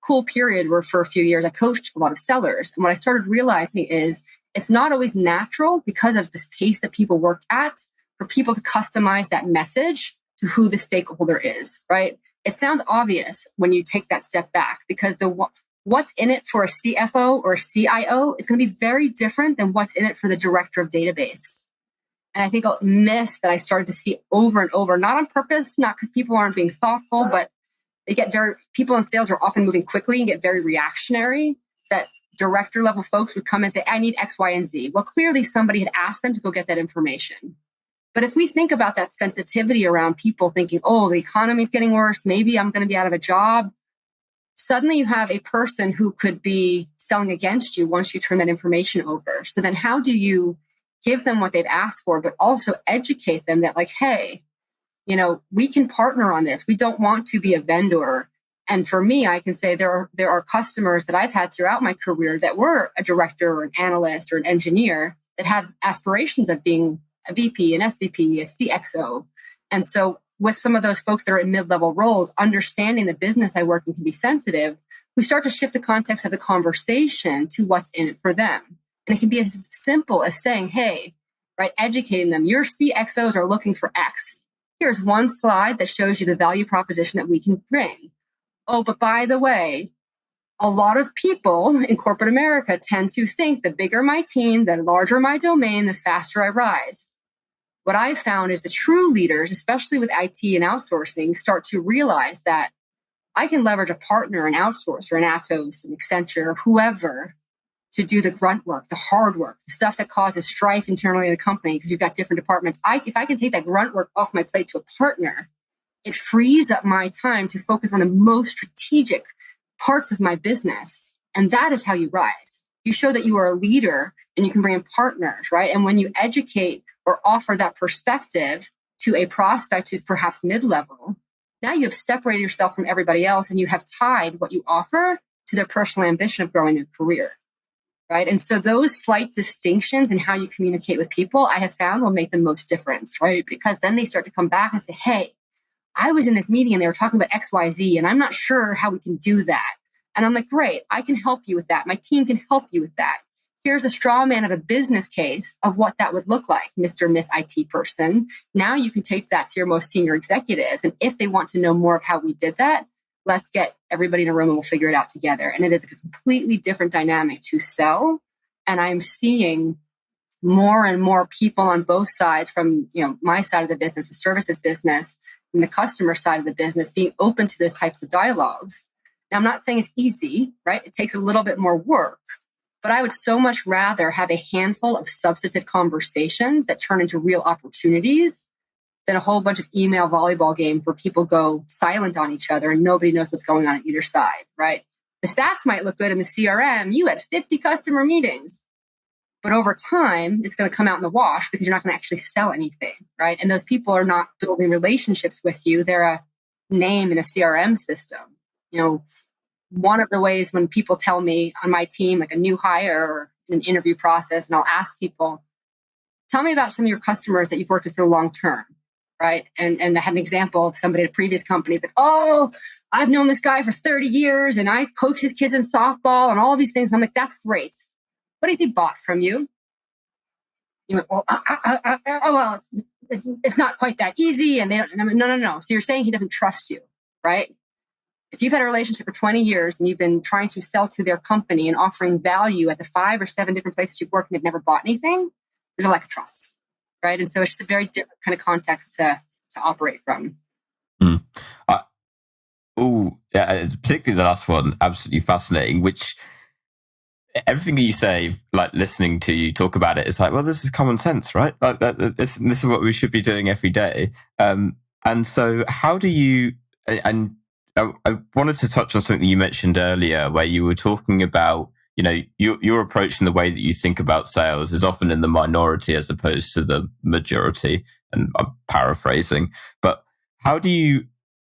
cool period where for a few years I coached a lot of sellers. And what I started realizing is it's not always natural because of this pace that people work at for people to customize that message to who the stakeholder is, right? It sounds obvious when you take that step back because what's in it for a CFO or a CIO is going to be very different than what's in it for the director of database. And I think a miss that I started to see over and over, not on purpose, not because people aren't being thoughtful, but people in sales are often moving quickly and get very reactionary, that director level folks would come and say, I need X, Y, and Z. Well, clearly somebody had asked them to go get that information. But if we think about that sensitivity around people thinking, oh, the economy is getting worse, maybe I'm going to be out of a job. Suddenly you have a person who could be selling against you once you turn that information over. So then how do you give them what they've asked for, but also educate them that like, hey, we can partner on this. We don't want to be a vendor. And for me, I can say there are customers that I've had throughout my career that were a director or an analyst or an engineer that have aspirations of being a VP, an SVP, a CXO. And so with some of those folks that are in mid-level roles, understanding the business I work in can be sensitive, we start to shift the context of the conversation to what's in it for them. And it can be as simple as saying, hey, right, educating them, your CXOs are looking for X. Here's one slide that shows you the value proposition that we can bring. Oh, but by the way, a lot of people in corporate America tend to think the bigger my team, the larger my domain, the faster I rise. What I found is the true leaders, especially with IT and outsourcing, start to realize that I can leverage a partner, an outsourcer, an Atos, an Accenture, whoever, to do the grunt work, the hard work, the stuff that causes strife internally in the company because you've got different departments. If I can take that grunt work off my plate to a partner, it frees up my time to focus on the most strategic parts of my business. And that is how you rise. You show that you are a leader and you can bring in partners, right? And when you educate or offer that perspective to a prospect who's perhaps mid-level, now you have separated yourself from everybody else and you have tied what you offer to their personal ambition of growing their career, right? And so those slight distinctions in how you communicate with people, I have found will make the most difference, right? Because then they start to come back and say, hey, I was in this meeting and they were talking about X, Y, Z, and I'm not sure how we can do that. And I'm like, great, I can help you with that. My team can help you with that. Here's a straw man of a business case of what that would look like, Mr. Miss IT person. Now you can take that to your most senior executives. And if they want to know more of how we did that, let's get everybody in a room and we'll figure it out together. And it is a completely different dynamic to sell. And I'm seeing more and more people on both sides, from my side of the business, the services business, and the customer side of the business, being open to those types of dialogues. Now, I'm not saying it's easy, right? It takes a little bit more work, but I would so much rather have a handful of substantive conversations that turn into real opportunities than a whole bunch of email volleyball games where people go silent on each other and nobody knows what's going on either side, right? The stats might look good in the CRM. You had 50 customer meetings. But over time, it's going to come out in the wash because you're not going to actually sell anything, right? And those people are not building relationships with you. They're a name in a CRM system. One of the ways when people tell me on my team, like a new hire or an interview process, and I'll ask people, tell me about some of your customers that you've worked with for the long term, right? And I had an example of somebody at a previous company. It's like, oh, I've known this guy for 30 years and I coach his kids in softball and all these things. And I'm like, that's great. What has he bought from you? You went, well, it's not quite that easy. And they don't, and I'm like, no. So you're saying he doesn't trust you, right? If you've had a relationship for 20 years and you've been trying to sell to their company and offering value at the 5 or 7 different places you've worked and they've never bought anything, there's a lack of trust, right? And so it's just a very different kind of context to operate from. Particularly the last one, absolutely fascinating, which everything that you say, like listening to you talk about it, it's like, well, this is common sense, right? Like this is what we should be doing every day. And so how do you, and I wanted to touch on something you mentioned earlier where you were talking about, your approach and the way that you think about sales is often in the minority as opposed to the majority. And I'm paraphrasing, but how do you,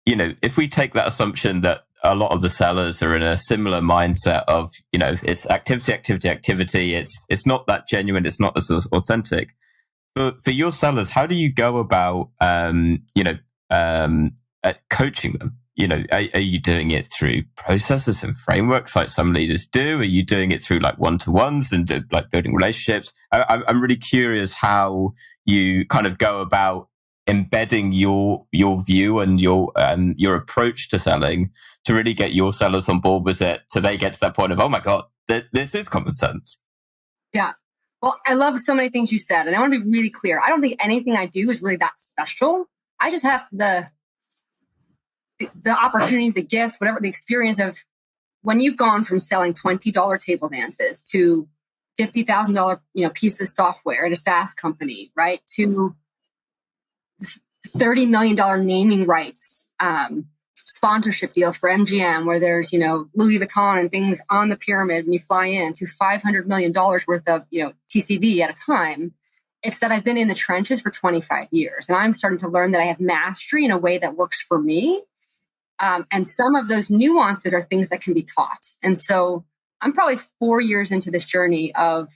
if we take that assumption that a lot of the sellers are in a similar mindset of, it's activity. It's not that genuine. It's not as authentic. For your sellers, how do you go about, coaching them? Are you doing it through processes and frameworks like some leaders do? Are you doing it through like one-to-ones and like building relationships? I'm really curious how you kind of go about embedding your view and your approach to selling to really get your sellers on board with it, so they get to that point of, oh my God, this is common sense. Yeah. Well, I love so many things you said, and I want to be really clear. I don't think anything I do is really that special. I just have the opportunity, the gift, whatever, the experience of when you've gone from selling $20 table dances to $50,000, pieces of software at a SaaS company, right? To $30 million naming rights, sponsorship deals for MGM, where there's, Louis Vuitton and things on the pyramid when you fly in, to $500 million worth of, TCV at a time. It's that I've been in the trenches for 25 years and I'm starting to learn that I have mastery in a way that works for me. And some of those nuances are things that can be taught. And so I'm probably 4 years into this journey of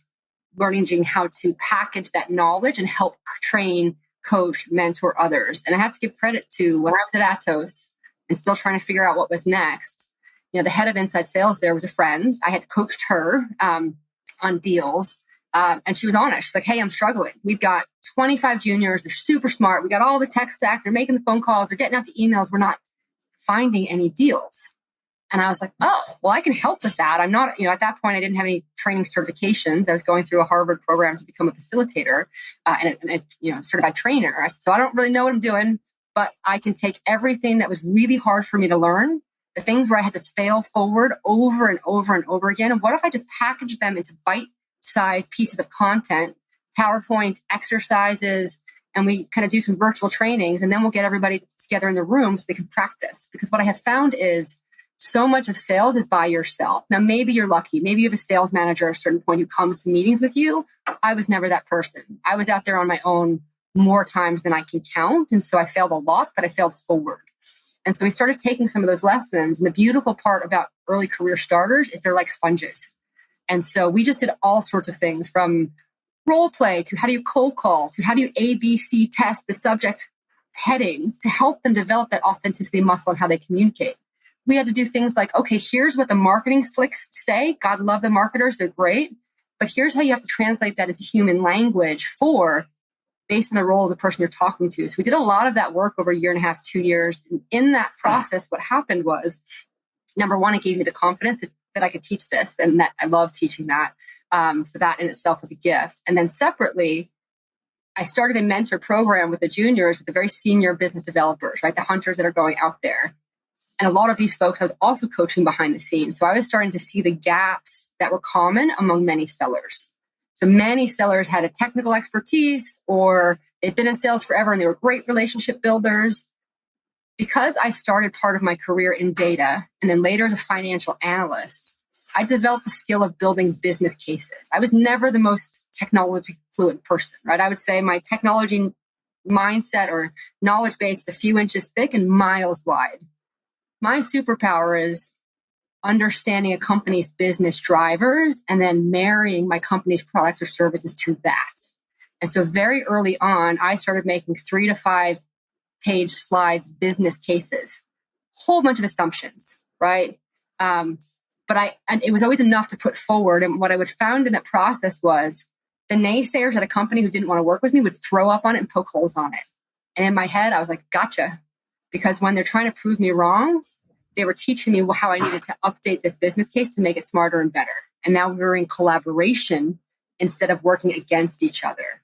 learning how to package that knowledge and help train, coach, mentor others. And I have to give credit to when I was at Atos and still trying to figure out what was next. The head of inside sales there was a friend. I had coached her on deals. And she was honest. She's like, hey, I'm struggling. We've got 25 juniors. They're super smart. We got all the tech stack. They're making the phone calls. They're getting out the emails. We're not finding any deals. And I was like, oh, well, I can help with that. I'm not, at that point, I didn't have any training certifications. I was going through a Harvard program to become a facilitator and a certified trainer. So I don't really know what I'm doing, but I can take everything that was really hard for me to learn, the things where I had to fail forward over and over and over again. And what if I just package them into bite-sized pieces of content, PowerPoints, exercises, and we kind of do some virtual trainings, and then we'll get everybody together in the room so they can practice. Because what I have found is so much of sales is by yourself. Now, maybe you're lucky. Maybe you have a sales manager at a certain point who comes to meetings with you. I was never that person. I was out there on my own more times than I can count. And so I failed a lot, but I failed forward. And so we started taking some of those lessons. And the beautiful part about early career starters is they're like sponges. And so we just did all sorts of things, from role play to how do you cold call to how do you ABC test the subject headings to help them develop that authenticity muscle and how they communicate. We had to do things like, okay, here's what the marketing slicks say. God love the marketers. They're great. But here's how you have to translate that into human language for based on the role of the person you're talking to. So we did a lot of that work over a year and a half, 2 years. And in that process, what happened was, number one, it gave me the confidence that I could teach this and that I love teaching that. So that in itself was a gift. And then separately, I started a mentor program with the juniors, with the very senior business developers, right? The hunters that are going out there. And a lot of these folks I was also coaching behind the scenes. So I was starting to see the gaps that were common among many sellers. So many sellers had a technical expertise or they'd been in sales forever and they were great relationship builders. Because I started part of my career in data and then later as a financial analyst, I developed the skill of building business cases. I was never the most technology fluent person, right? I would say my technology mindset or knowledge base is a few inches thick and miles wide. My superpower is understanding a company's business drivers and then marrying my company's products or services to that. And so very early on, I started making 3 to 5 page slides, business cases, whole bunch of assumptions, right? And it was always enough to put forward. And what I would found in that process was the naysayers at a company who didn't want to work with me would throw up on it and poke holes on it. And in my head, I was like, gotcha. Because when they're trying to prove me wrong, they were teaching me how I needed to update this business case to make it smarter and better. And now we're in collaboration instead of working against each other.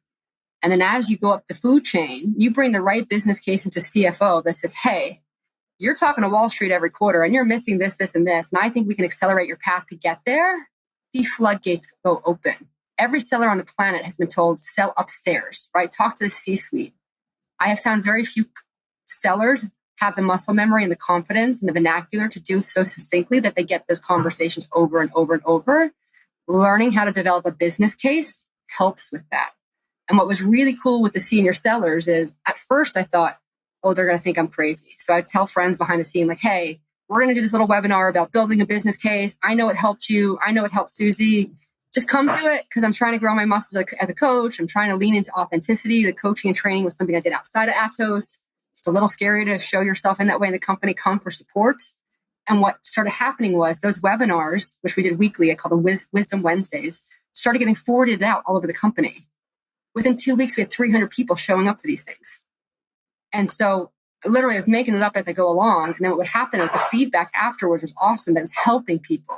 And then as you go up the food chain, you bring the right business case into CFO that says, hey, you're talking to Wall Street every quarter and you're missing this, this, and this. And I think we can accelerate your path to get there. The floodgates go open. Every seller on the planet has been told, sell upstairs, right? Talk to the C-suite. I have found very few sellers have the muscle memory and the confidence and the vernacular to do so succinctly that they get those conversations over and over and over. Learning how to develop a business case helps with that. And what was really cool with the senior sellers is at first I thought, oh, they're going to think I'm crazy. So I'd tell friends behind the scene, like, hey, we're going to do this little webinar about building a business case. I know it helped you. I know it helped Susie. Just come to it because I'm trying to grow my muscles as a coach. I'm trying to lean into authenticity. The coaching and training was something I did outside of Atos. It's a little scary to show yourself in that way in the company, come for support. And what started happening was those webinars, which we did weekly, I call them Wisdom Wednesdays, started getting forwarded out all over the company. Within 2 weeks, we had 300 people showing up to these things. And so literally I was making it up as I go along. And then what would happen is the feedback afterwards was awesome. That was helping people.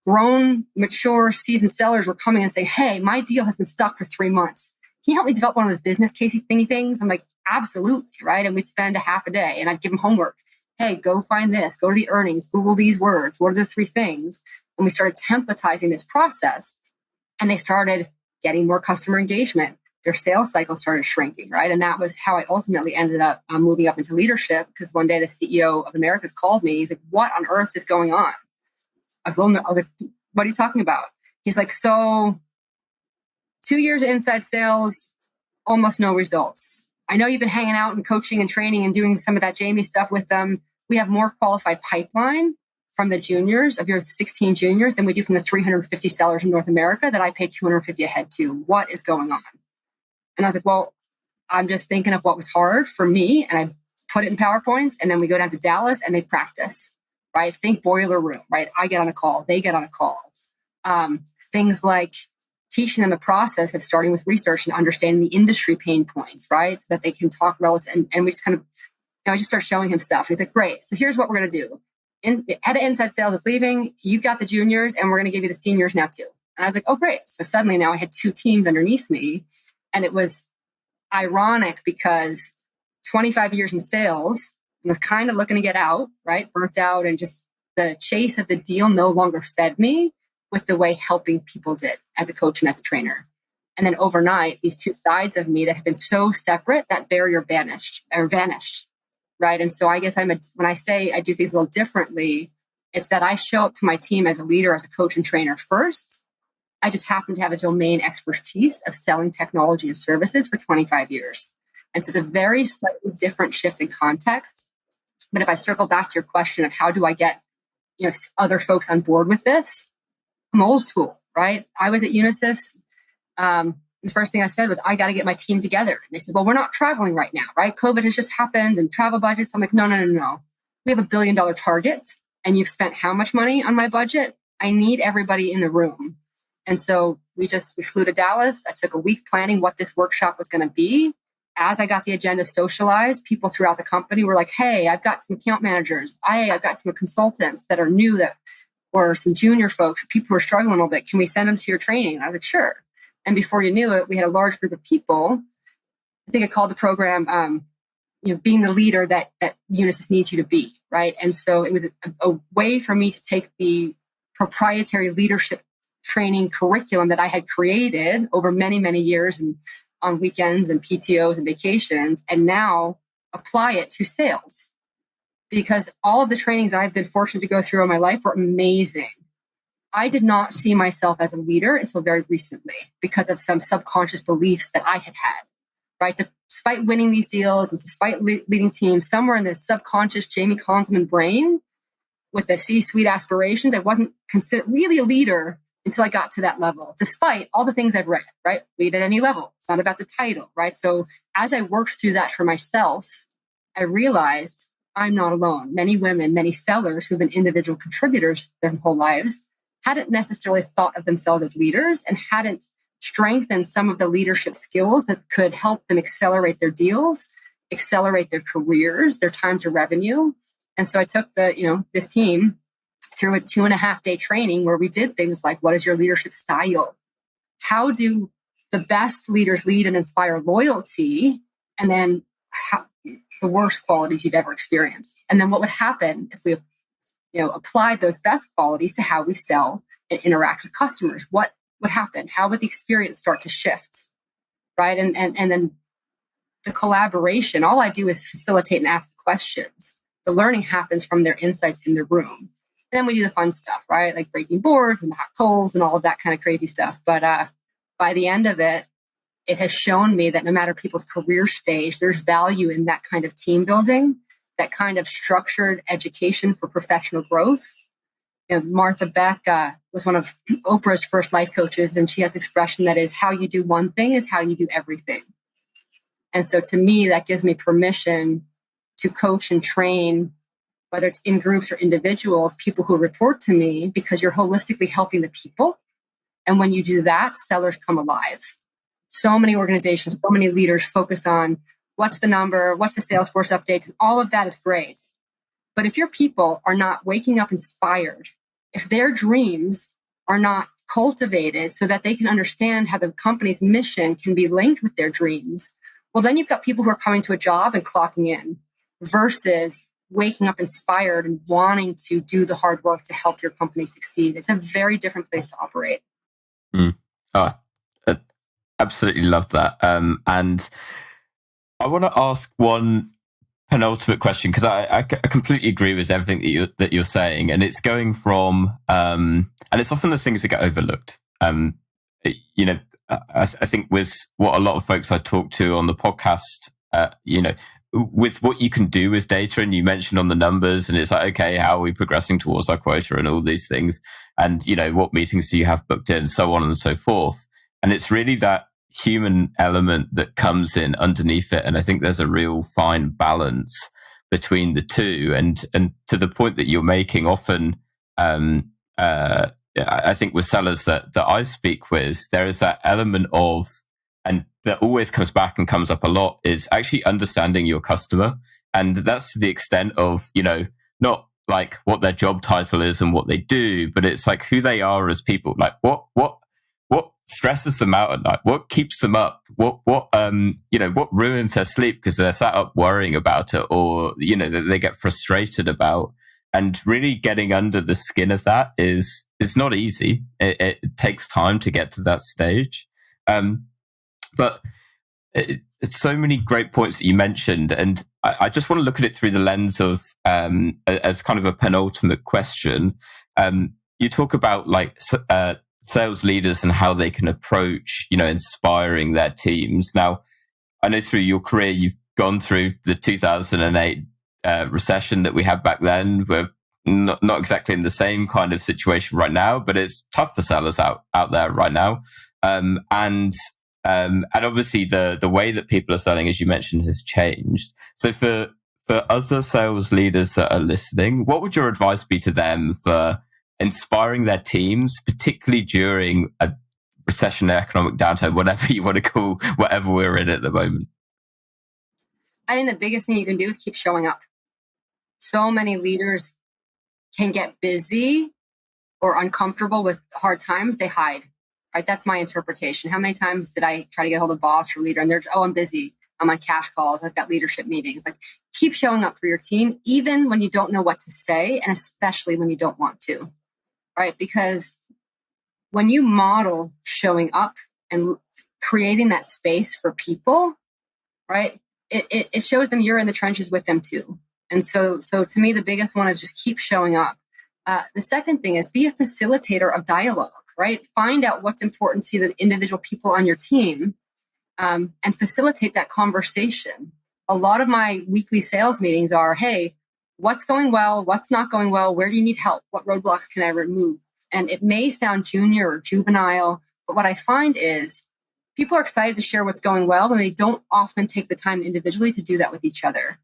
Grown, mature, seasoned sellers were coming and saying, hey, my deal has been stuck for 3 months. Can you help me develop one of those business casey thingy things? I'm like, absolutely, right? And we'd spend a half a day and I'd give them homework. Hey, go find this, go to the earnings, Google these words. What are the 3 things? And we started templatizing this process and they started getting more customer engagement. Their sales cycle started shrinking, right? And that was how I ultimately ended up moving up into leadership because one day the CEO of Americas called me. He's like, what on earth is going on? I was like, what are you talking about? He's like, so 2 years of inside sales, almost no results. I know you've been hanging out and coaching and training and doing some of that Jaime stuff with them. We have more qualified pipeline from the juniors of your 16 juniors than we do from the 350 sellers in North America that I pay $250 a head to. What is going on? And I was like, well, I'm just thinking of what was hard for me. And I put it in PowerPoints and then we go down to Dallas and they practice, right? Think boiler room, right? I get on a call, they get on a call. Things like teaching them the process of starting with research and understanding the industry pain points, right? So that they can talk relative. And we just kind of, I just start showing him stuff. He's like, great. So here's what we're going to do. Head of inside sales is leaving. You got the juniors and we're going to give you the seniors now too. And I was like, oh, great. So suddenly now I had 2 teams underneath me. And it was ironic because 25 years in sales, I was kind of looking to get out, right? Burnt out, and just the chase of the deal no longer fed me with the way helping people did as a coach and as a trainer. And then overnight, these 2 sides of me that have been so separate, that barrier vanished, right? And so I guess when I say I do things a little differently, it's that I show up to my team as a leader, as a coach and trainer first. I just happen to have a domain expertise of selling technology and services for 25 years. And so it's a very slightly different shift in context. But if I circle back to your question of how do I get other folks on board with this, I'm old school, right? I was at Unisys. The first thing I said was, I got to get my team together. And they said, well, we're not traveling right now, right? COVID has just happened and travel budgets. I'm like, no. We have $1 billion target and you've spent how much money on my budget? I need everybody in the room. And so we flew to Dallas. I took a week planning what this workshop was going to be. as I got the agenda socialized, people throughout the company were like, hey, I've got some account managers. I've got some consultants that are new or some junior folks, people who are struggling a little bit. Can we send them to your training? And I was like, sure. And before you knew it, we had a large group of people. I think I called the program, being the leader that Unisys needs you to be, right? And so it was a way for me to take the proprietary leadership training curriculum that I had created over many, many years and on weekends and PTOs and vacations, and now apply it to sales. Because all of the trainings I've been fortunate to go through in my life were amazing. I did not see myself as a leader until very recently because of some subconscious beliefs that I had, right? Despite winning these deals and despite leading teams, somewhere in this subconscious Jaime Konzelman brain with the C-suite aspirations, I wasn't considered really a leader until I got to that level, despite all the things I've read, right? Lead at any level. It's not about the title, right? So as I worked through that for myself, I realized I'm not alone. Many women, many sellers who've been individual contributors their whole lives hadn't necessarily thought of themselves as leaders and hadn't strengthened some of the leadership skills that could help them accelerate their deals, accelerate their careers, their time to revenue. And so I took this team through a 2.5-day training where we did things like, what is your leadership style? How do the best leaders lead and inspire loyalty? And then the worst qualities you've ever experienced. And then what would happen if we applied those best qualities to how we sell and interact with customers? What would happen? How would the experience start to shift? Right. And then the collaboration, all I do is facilitate and ask the questions. The learning happens from their insights in the room. And then we do the fun stuff, right? Like breaking boards and hot coals and all of that kind of crazy stuff. But by the end of it, it has shown me that no matter people's career stage, there's value in that kind of team building, that kind of structured education for professional growth. Martha Beck was one of Oprah's first life coaches, and she has an expression that is, how you do one thing is how you do everything. And so to me, that gives me permission to coach and train, whether it's in groups or individuals, people who report to me, because you're holistically helping the people. And when you do that, sellers come alive. So many organizations, so many leaders focus on what's the number, what's the Salesforce updates, and all of that is great. But if your people are not waking up inspired, if their dreams are not cultivated so that they can understand how the company's mission can be linked with their dreams, well, then you've got people who are coming to a job and clocking in versus waking up inspired and wanting to do the hard work to help your company succeed. It's a very different place to operate. Oh, I absolutely love that. And I want to ask one penultimate question, because I completely agree with everything that you're saying, and it's going from and it's often the things that get overlooked. I think with what a lot of folks I talk to on the podcast, with what you can do with data, and you mentioned on the numbers, and it's like, okay, how are we progressing towards our quota and all these things, and what meetings do you have booked in, so on and so forth. And it's really that human element that comes in underneath it. And I think there's a real fine balance between the two. And to the point that you're making, often, I think with sellers that I speak with, there is that element of, and that always comes back and comes up a lot, is actually understanding your customer. And that's to the extent of, not like what their job title is and what they do, but it's like who they are as people. Like what stresses them out at night? What keeps them up? What ruins their sleep because they're sat up worrying about it, or, that they get frustrated about. And really getting under the skin of that is not easy. It takes time to get to that stage. But it's so many great points that you mentioned. And I just want to look at it through the lens of, as kind of a penultimate question. You talk about sales leaders and how they can approach, inspiring their teams. Now, I know through your career, you've gone through the 2008 recession that we had back then. We're not exactly in the same kind of situation right now, but it's tough for sellers out there right now. And obviously the way that people are selling, as you mentioned, has changed. So for other sales leaders that are listening, what would your advice be to them for inspiring their teams, particularly during a recession, economic downturn, whatever you want to call whatever we're in at the moment? I think the biggest thing you can do is keep showing up. So many leaders can get busy or uncomfortable with hard times. They hide, right? That's my interpretation. How many times did I try to get hold of boss or leader and they're just, oh, I'm busy. I'm on cash calls. I've got leadership meetings. Like, keep showing up for your team, even when you don't know what to say, and especially when you don't want to, right? Because when you model showing up and creating that space for people, right, it shows them you're in the trenches with them too. And so to me, the biggest one is just keep showing up. The second thing is be a facilitator of dialogue, right? Find out what's important to the individual people on your team, and facilitate that conversation. A lot of my weekly sales meetings are, hey, what's going well? What's not going well? Where do you need help? What roadblocks can I remove? And it may sound junior or juvenile, but what I find is people are excited to share what's going well, and they don't often take the time individually to do that with each other.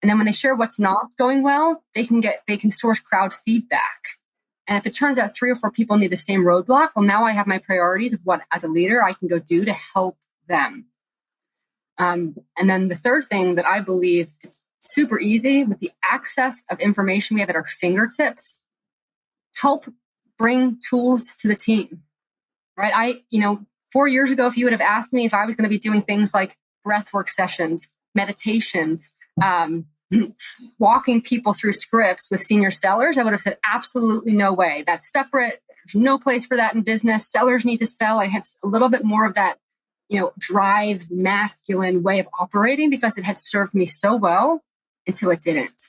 And then when they share what's not going well, they can source crowd feedback. And if it turns out 3 or 4 people need the same roadblock, well, now I have my priorities of what, as a leader, I can go do to help them. And then the third thing that I believe is super easy, with the access of information we have at our fingertips, help bring tools to the team, right? 4 years ago, if you would have asked me if I was going to be doing things like breathwork sessions, meditations, walking people through scripts with senior sellers, I would have said, absolutely no way. That's separate. There's no place for that in business. Sellers need to sell. It has a little bit more of that, drive, masculine way of operating, because it has served me so well until it didn't.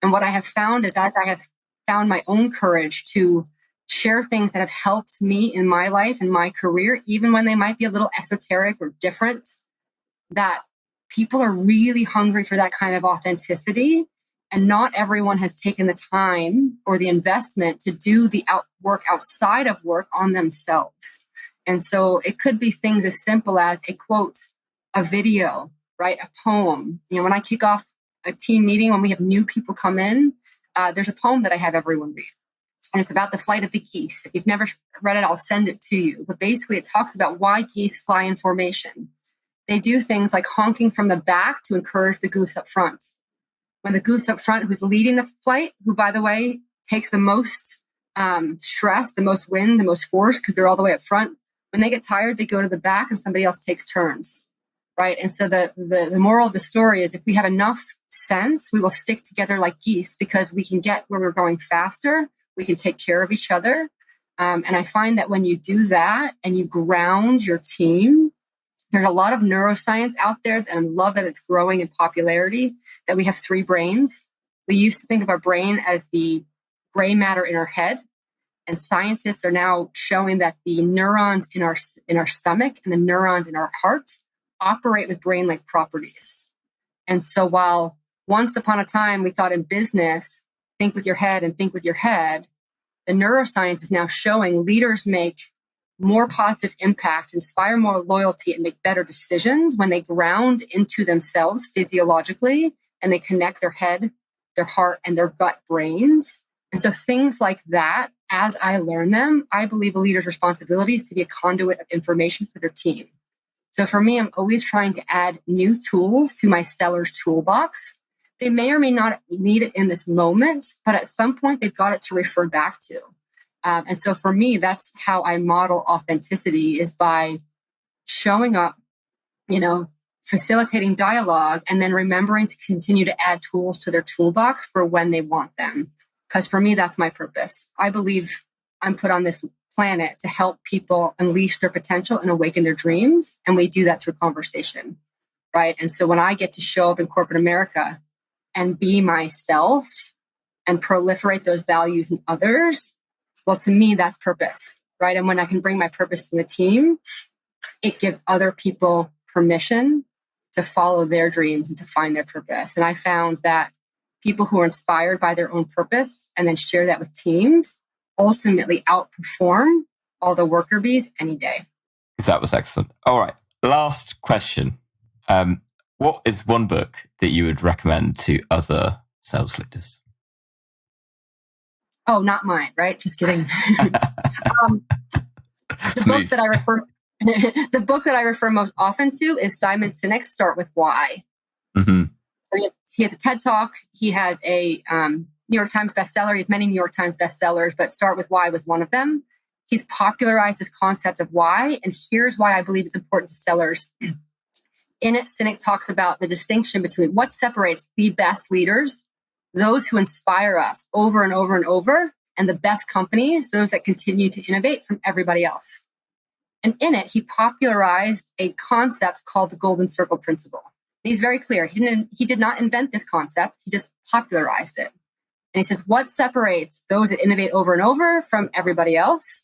And what I have found is, as I have found my own courage to share things that have helped me in my life and my career, even when they might be a little esoteric or different, that people are really hungry for that kind of authenticity. And not everyone has taken the time or the investment to do the work outside of work on themselves. And so it could be things as simple as a quote, a video, right? A poem. When I kick off a team meeting, when we have new people come in, there's a poem that I have everyone read. And it's about the flight of the geese. If you've never read it, I'll send it to you. But basically, it talks about why geese fly in formation. They do things like honking from the back to encourage the goose up front. When the goose up front, who's leading the flight, who, by the way, takes the most stress, the most wind, the most force, because they're all the way up front, when they get tired, they go to the back and somebody else takes turns, right? And so the moral of the story is, if we have enough sense, we will stick together like geese, because we can get where we're going faster. We can take care of each other. And I find that when you do that and you ground your team, there's a lot of neuroscience out there, and I love that it's growing in popularity, that we have 3 brains. We used to think of our brain as the gray matter in our head. And scientists are now showing that the neurons in our stomach and the neurons in our heart operate with brain-like properties. And so while once upon a time we thought in business, think with your head and think with your head, the neuroscience is now showing leaders make more positive impact, inspire more loyalty, and make better decisions when they ground into themselves physiologically and they connect their head, their heart, and their gut brains. And so things like that, as I learn them, I believe a leader's responsibility is to be a conduit of information for their team. So for me, I'm always trying to add new tools to my seller's toolbox. They may or may not need it in this moment, but at some point they've got it to refer back to. And so for me, that's how I model authenticity, is by showing up, facilitating dialogue, and then remembering to continue to add tools to their toolbox for when they want them. Because for me, that's my purpose. I believe I'm put on this planet to help people unleash their potential and awaken their dreams. And we do that through conversation, right? And so when I get to show up in corporate America and be myself and proliferate those values in others, well, to me, that's purpose, right? And when I can bring my purpose to the team, it gives other people permission to follow their dreams and to find their purpose. And I found that people who are inspired by their own purpose and then share that with teams ultimately outperform all the worker bees any day. That was excellent. All right. Last question. What is one book that you would recommend to other sales leaders? Oh, not mine, right? Just kidding. The book that I refer most often to is Simon Sinek's Start with Why. Mm-hmm. So he has a TED Talk. He has a New York Times bestseller. He has many New York Times bestsellers, but Start With Why was one of them. He's popularized this concept of why, and here's why I believe it's important to sellers. In it, Sinek talks about the distinction between what separates the best leaders, those who inspire us over and over and over, and the best companies, those that continue to innovate, from everybody else. And in it, he popularized a concept called the Golden Circle Principle. And he's very clear. He did not invent this concept. He just popularized it. And he says, what separates those that innovate over and over from everybody else?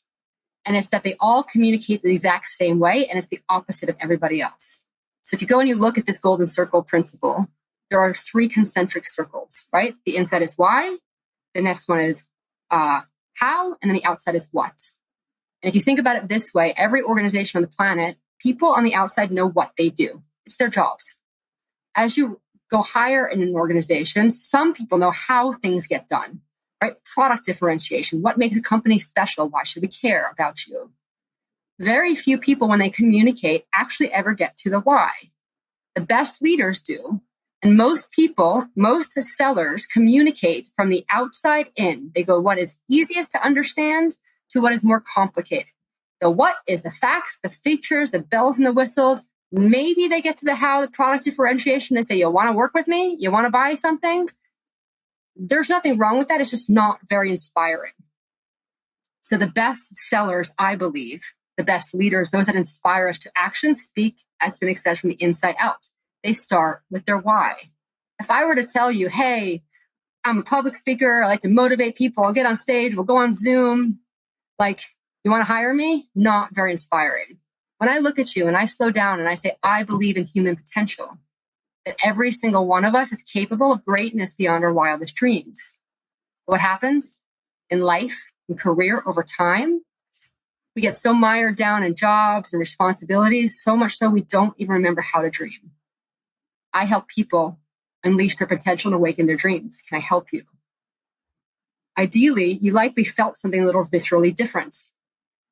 And it's that they all communicate the exact same way, and it's the opposite of everybody else. So if you go and you look at this Golden Circle Principle, there are 3 concentric circles, right? The inside is why, the next one is how, and then the outside is what. And if you think about it this way, every organization on the planet, people on the outside know what they do. It's their jobs. As you go higher in an organization, some people know how things get done, right? Product differentiation. What makes a company special? Why should we care about you? Very few people, when they communicate, actually ever get to the why. The best leaders do. And most people, most sellers communicate from the outside in. They go, what is easiest to understand to what is more complicated. The what is the facts, the features, the bells and the whistles. Maybe they get to the how, the product differentiation. They say, you want to work with me? You want to buy something? There's nothing wrong with that. It's just not very inspiring. So the best sellers, I believe, the best leaders, those that inspire us to action, speak, as Sinek says, from the inside out. They start with their why. If I were to tell you, hey, I'm a public speaker, I like to motivate people, I'll get on stage, we'll go on Zoom, like, you want to hire me? Not very inspiring. When I look at you and I slow down and I say, I believe in human potential, that every single one of us is capable of greatness beyond our wildest dreams. What happens in life, in career, over time? We get so mired down in jobs and responsibilities, so much so we don't even remember how to dream. I help people unleash their potential and awaken their dreams. Can I help you? Ideally, you likely felt something a little viscerally different.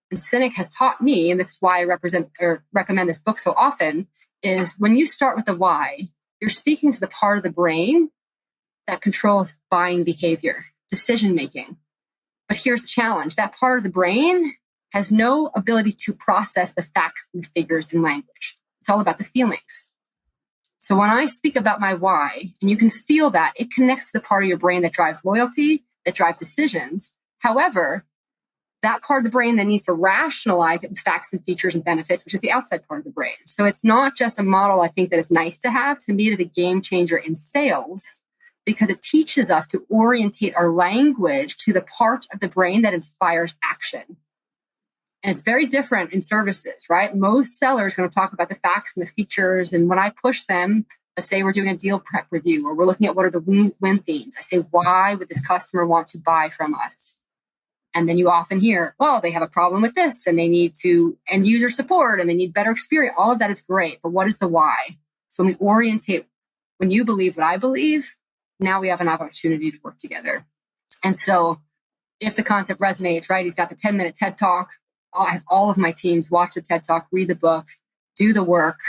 And Sinek has taught me, and this is why I recommend this book so often, is when you start with the why, you're speaking to the part of the brain that controls buying behavior, decision-making. But here's the challenge. That part of the brain has no ability to process the facts and figures in language. It's all about the feelings. So when I speak about my why, and you can feel that, it connects to the part of your brain that drives loyalty, that drives decisions. However, that part of the brain then needs to rationalize it with facts and features and benefits, which is the outside part of the brain. So it's not just a model I think that is nice to have. To me, it is a game changer in sales because it teaches us to orientate our language to the part of the brain that inspires action. And it's very different in services, right? Most sellers are going to talk about the facts and the features. And when I push them, let's say we're doing a deal prep review or we're looking at what are the win themes. I say, why would this customer want to buy from us? And then you often hear, well, they have a problem with this and they need to end user support and they need better experience. All of that is great. But what is the why? So when we orientate, when you believe what I believe, now we have an opportunity to work together. And so if the concept resonates, right, he's got the 10-minute TED Talk. I have all of my teams watch the TED Talk, read the book, do the work,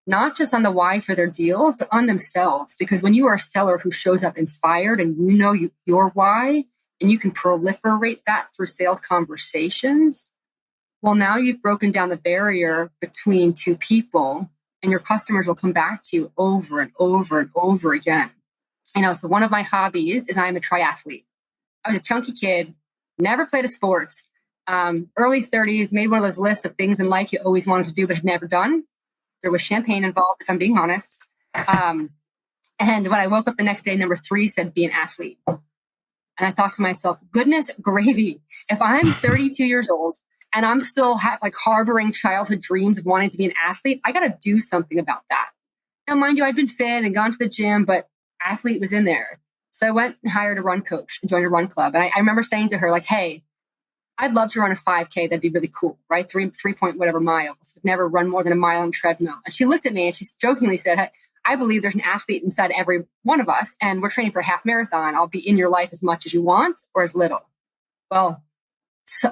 not just on the why for their deals, but on themselves. Because when you are a seller who shows up inspired and you know your why, and you can proliferate that through sales conversations, well, now you've broken down the barrier between two people and your customers will come back to you over and over and over again. So one of my hobbies is I'm a triathlete. I was a chunky kid, never played a sport, early 30s, made one of those lists of things in life you always wanted to do but had never done. There was champagne involved, if I'm being honest. And when I woke up the next day, number 3 said, be an athlete. And I thought to myself, goodness gravy, if I'm 32 years old and I'm still harboring childhood dreams of wanting to be an athlete, I got to do something about that. Now, mind you, I'd been fit and gone to the gym, but athlete was in there. So I went and hired a run coach and joined a run club. And I remember saying to her, hey, I'd love to run a 5K. That'd be really cool, right? 3 point whatever miles. I've never run more than a mile on a treadmill. And she looked at me and she jokingly said, hey, I believe there's an athlete inside every one of us, and we're training for a half marathon. I'll be in your life as much as you want or as little. Well,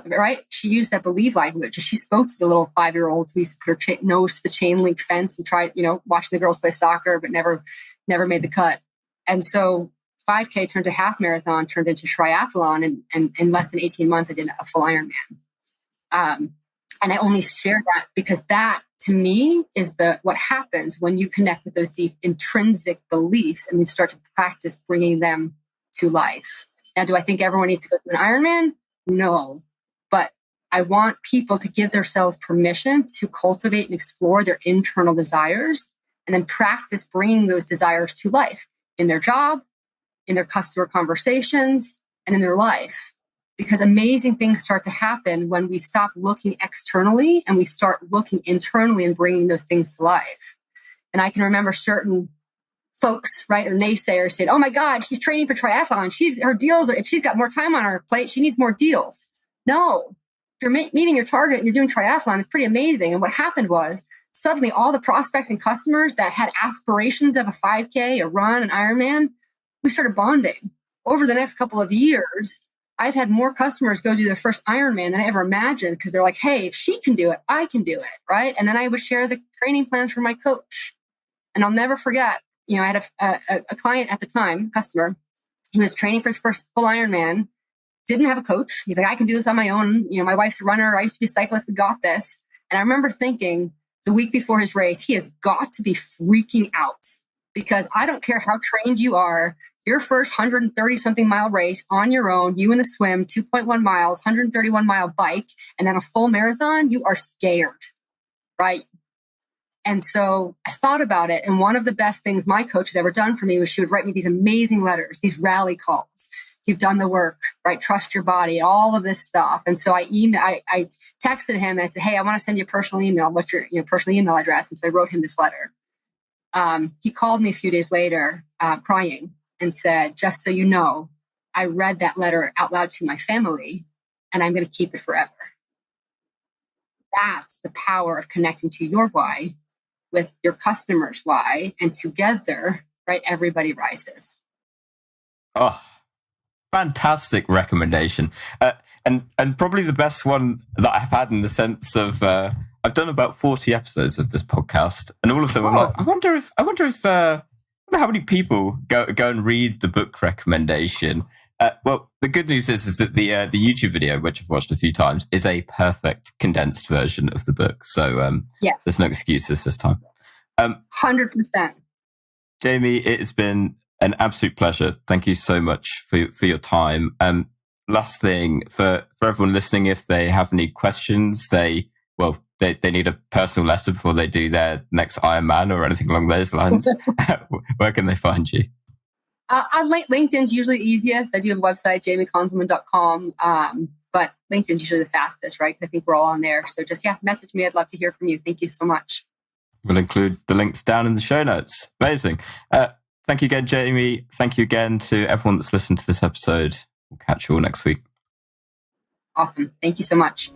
right? She used that believe language. She spoke to the little 5-year-old who used to put her nose to the chain link fence and try, watching the girls play soccer, but never never made the cut. And so 5K turned to half marathon, turned into triathlon. And in less than 18 months, I did a full Ironman. And I only share that because that, to me, is what happens when you connect with those deep intrinsic beliefs and you start to practice bringing them to life. Now, do I think everyone needs to go to an Ironman? No. But I want people to give themselves permission to cultivate and explore their internal desires and then practice bringing those desires to life in their job, in their customer conversations, and in their life. Because amazing things start to happen when we stop looking externally and we start looking internally and bringing those things to life. And I can remember certain folks, right, or naysayers said, "Oh my God, she's training for triathlon. Her deals if she's got more time on her plate, she needs more deals." No, if you're meeting your target and you're doing triathlon, it's pretty amazing. And what happened was suddenly all the prospects and customers that had aspirations of a 5K, a run, an Ironman, we started bonding. Over the next couple of years, I've had more customers go do their first Ironman than I ever imagined because they're like, "Hey, if she can do it, I can do it," right? And then I would share the training plans for my coach. And I'll never forget, I had a client at the time, customer, who was training for his first full Ironman, didn't have a coach. He's like, "I can do this on my own. My wife's a runner. I used to be a cyclist. We got this." And I remember thinking the week before his race, he has got to be freaking out because I don't care how trained you are. Your first 130 something mile race on your own, you in the swim, 2.1 miles, 131 mile bike, and then a full marathon, you are scared, right? And so I thought about it. And one of the best things my coach had ever done for me was she would write me these amazing letters, these rally calls. "You've done the work, right? Trust your body," all of this stuff. And so I texted him and I said, "Hey, I want to send you a personal email. What's your personal email address?" And so I wrote him this letter. He called me a few days later, crying, and said, "Just so you know, I read that letter out loud to my family and I'm going to keep it forever." That's the power of connecting to your why with your customer's why, and together, right, everybody rises. Oh, fantastic recommendation. And probably the best one that I've had in the sense of, I've done about 40 episodes of this podcast and all of them I'm like, I wonder if how many people go and read the book recommendation. Well, the good news is that the YouTube video, which I've watched a few times, is a perfect condensed version of the book. So yes, there's no excuses this time. 100%. Jaime, it has been an absolute pleasure. Thank you so much for your time. Last thing, for everyone listening, if they have any questions, they need a personal letter before they do their next Ironman or anything along those lines. Where can they find you? LinkedIn's usually the easiest. I do have a website, JaimeKonzelman.com. But LinkedIn's usually the fastest, right? I think we're all on there. So just, message me. I'd love to hear from you. Thank you so much. We'll include the links down in the show notes. Amazing. Thank you again, Jaime. Thank you again to everyone that's listened to this episode. We'll catch you all next week. Awesome. Thank you so much.